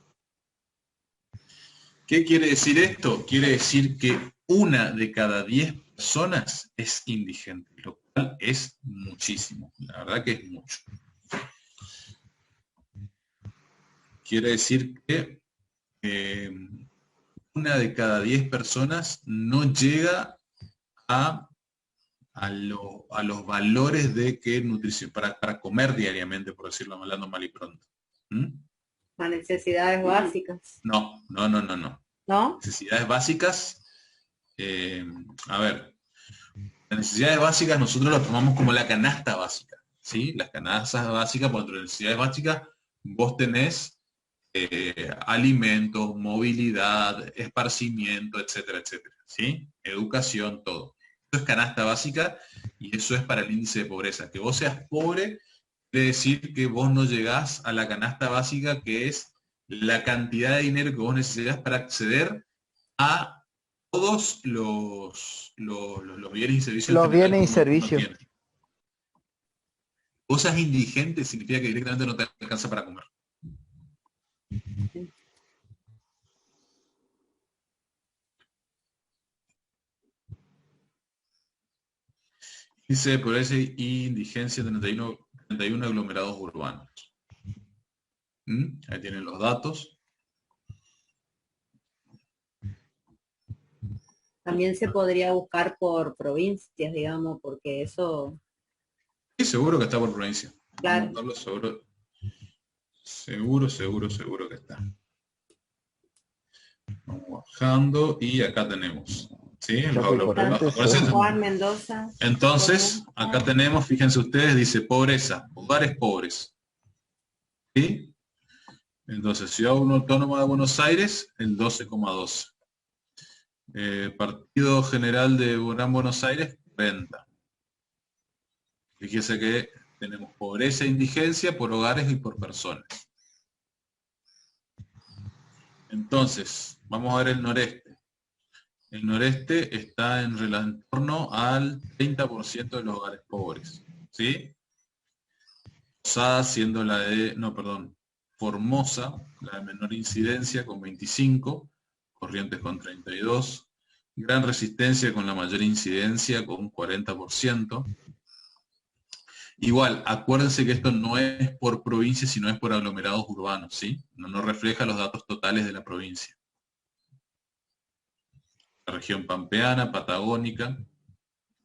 ¿Qué quiere decir esto? Quiere decir que 1 de cada 10 personas es indigente, lo cual es muchísimo. La verdad que es mucho. Quiere decir que 1 de cada 10 personas no llega a a los valores de qué nutrición, para comer diariamente, por decirlo hablando mal y pronto. ¿Mm? Las necesidades básicas. No. ¿No? Necesidades básicas, a ver, las necesidades básicas nosotros las tomamos como la canasta básica, ¿sí? Las canastas básicas, por las necesidades básicas, vos tenés alimentos, movilidad, esparcimiento, etcétera, etcétera, ¿sí? Educación, todo. Eso es canasta básica y eso es para el índice de pobreza. Que vos seas pobre quiere decir que vos no llegás a la canasta básica, que es la cantidad de dinero que vos necesitas para acceder a todos los bienes y servicios. Los bienes y que uno servicios. tiene. Vos seas indigente significa que directamente no te alcanza para comer. Índice de pobreza e indigencia, 31 aglomerados urbanos. Ahí tienen los datos. También se podría buscar por provincias, digamos, porque eso... Sí, seguro que está por provincia. Claro. Vamos a anotarlo, seguro que está. Vamos bajando y acá tenemos. ¿Sí? Juan, Mendoza. Entonces, acá tenemos, fíjense ustedes, dice pobreza, hogares pobres. ¿Sí? Entonces, Ciudad Autónoma de Buenos Aires, el 12,12. Partido General de Gran Buenos Aires, 40. Fíjese que tenemos pobreza e indigencia por hogares y por personas. Entonces, vamos a ver el noreste. El noreste está en torno al 30% de los hogares pobres. ¿Sí? Posada siendo la de, Formosa, la de menor incidencia con 25, Corrientes con 32, Gran Resistencia con la mayor incidencia con 40%. Igual, acuérdense que esto no es por provincia, sino es por aglomerados urbanos, ¿sí? No refleja los datos totales de la provincia. La región pampeana, patagónica,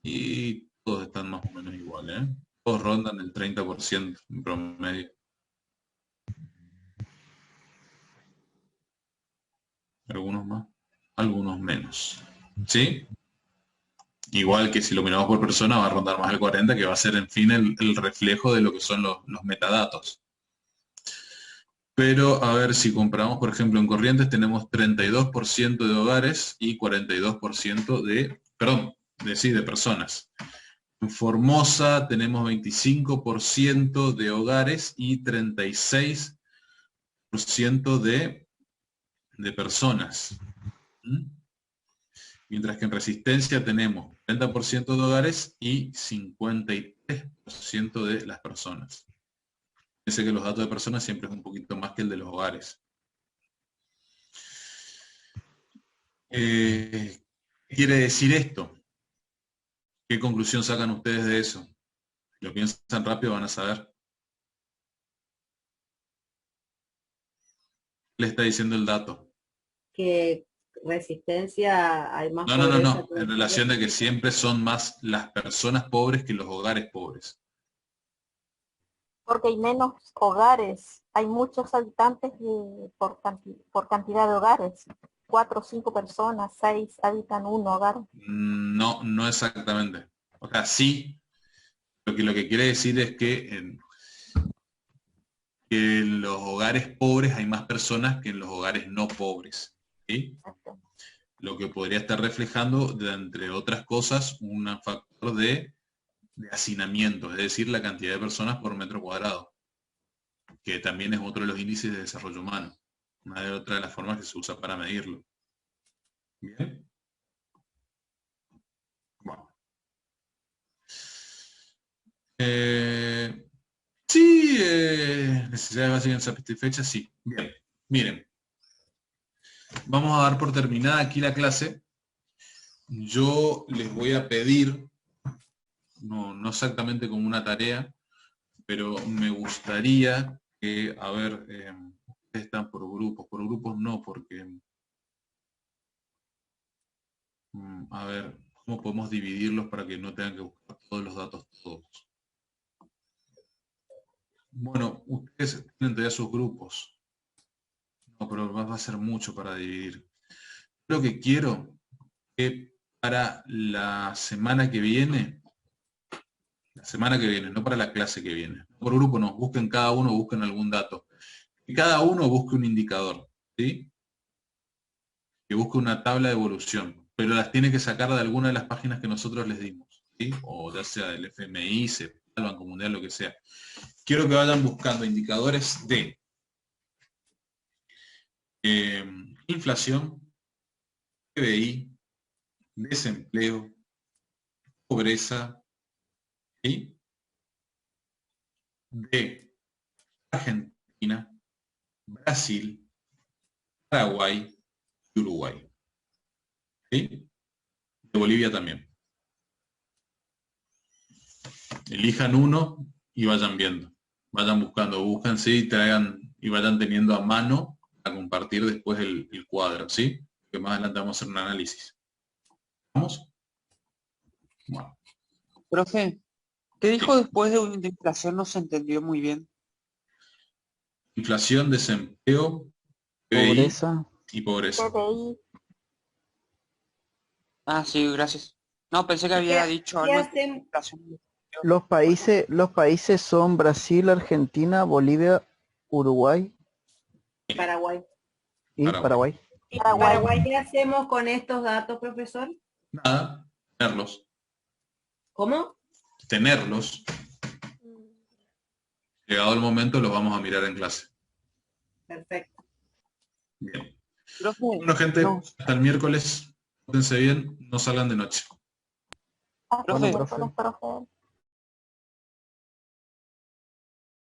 y todos están más o menos iguales, ¿eh? Todos rondan el 30% en promedio. Algunos más, algunos menos. ¿Sí? Igual que si lo miramos por persona va a rondar más el 40, que va a ser en fin el reflejo de lo que son los metadatos. Pero a ver, si comparamos, por ejemplo, en Corrientes tenemos 32% de hogares y 42% de personas. En Formosa tenemos 25% de hogares y 36% de personas. Mientras que en Resistencia tenemos 30% de hogares y 53% de las personas. Fíjense que los datos de personas siempre es un poquito más que el de los hogares. ¿Qué quiere decir esto? ¿Qué conclusión sacan ustedes de eso? Si lo piensan rápido van a saber. ¿Qué le está diciendo el dato? Que Resistencia hay más No. pobreza que En relación de que siempre son más las personas pobres que los hogares pobres. Porque hay menos hogares, hay muchos habitantes por cantidad de hogares. 4 o 5 personas, 6 habitan un hogar. No exactamente. O sea, sí, lo que quiere decir es que en los hogares pobres hay más personas que en los hogares no pobres. ¿Sí? Lo que podría estar reflejando, entre otras cosas, un factor de hacinamiento, es decir, la cantidad de personas por metro cuadrado, que también es otro de los índices de desarrollo humano, otra de las formas que se usa para medirlo. Bien. Bueno. Sí, necesidades básicas insatisfechas, sí. Bien, miren. Vamos a dar por terminada aquí la clase. Yo les voy a pedir, no exactamente como una tarea, pero me gustaría que, a ver, ustedes están por grupos no, porque, a ver, cómo podemos dividirlos para que no tengan que buscar todos los datos todos. Bueno, ustedes tienen todavía sus grupos. No, pero va a ser mucho para dividir. Lo que quiero es que para la semana que viene, no para la clase que viene. Por grupo no, busquen cada uno, busquen algún dato. Que cada uno busque un indicador, ¿sí? Que busque una tabla de evolución, pero las tiene que sacar de alguna de las páginas que nosotros les dimos, ¿sí? O ya sea del FMI, CEPAL, Banco Mundial, lo que sea. Quiero que vayan buscando indicadores de inflación, PBI, desempleo, pobreza, ¿sí? De Argentina, Brasil, Paraguay y Uruguay. ¿Sí? De Bolivia también. Elijan uno y vayan viendo. Vayan buscando, búsquense y traigan y vayan teniendo a mano a compartir después el cuadro, ¿sí? Que más adelante vamos a hacer un análisis. ¿Vamos? Bueno. Profe, ¿qué dijo después de inflación? No se entendió muy bien. Inflación, desempleo, PBI Pobreza. y pobreza. PBI. Ah, sí, gracias. No, pensé que había dicho ¿Qué algo de hacen? inflación. Los países son Brasil, Argentina, Bolivia, Uruguay Paraguay. y Paraguay. ¿Y Paraguay qué hacemos con estos datos, profesor? Nada, tenerlos. ¿Cómo? Tenerlos. Llegado el momento los vamos a mirar en clase. Perfecto. Bien. Profe, Bueno, gente, no. hasta el miércoles. Pórtense bien, no salgan de noche. Hasta Profe. miércoles, profe.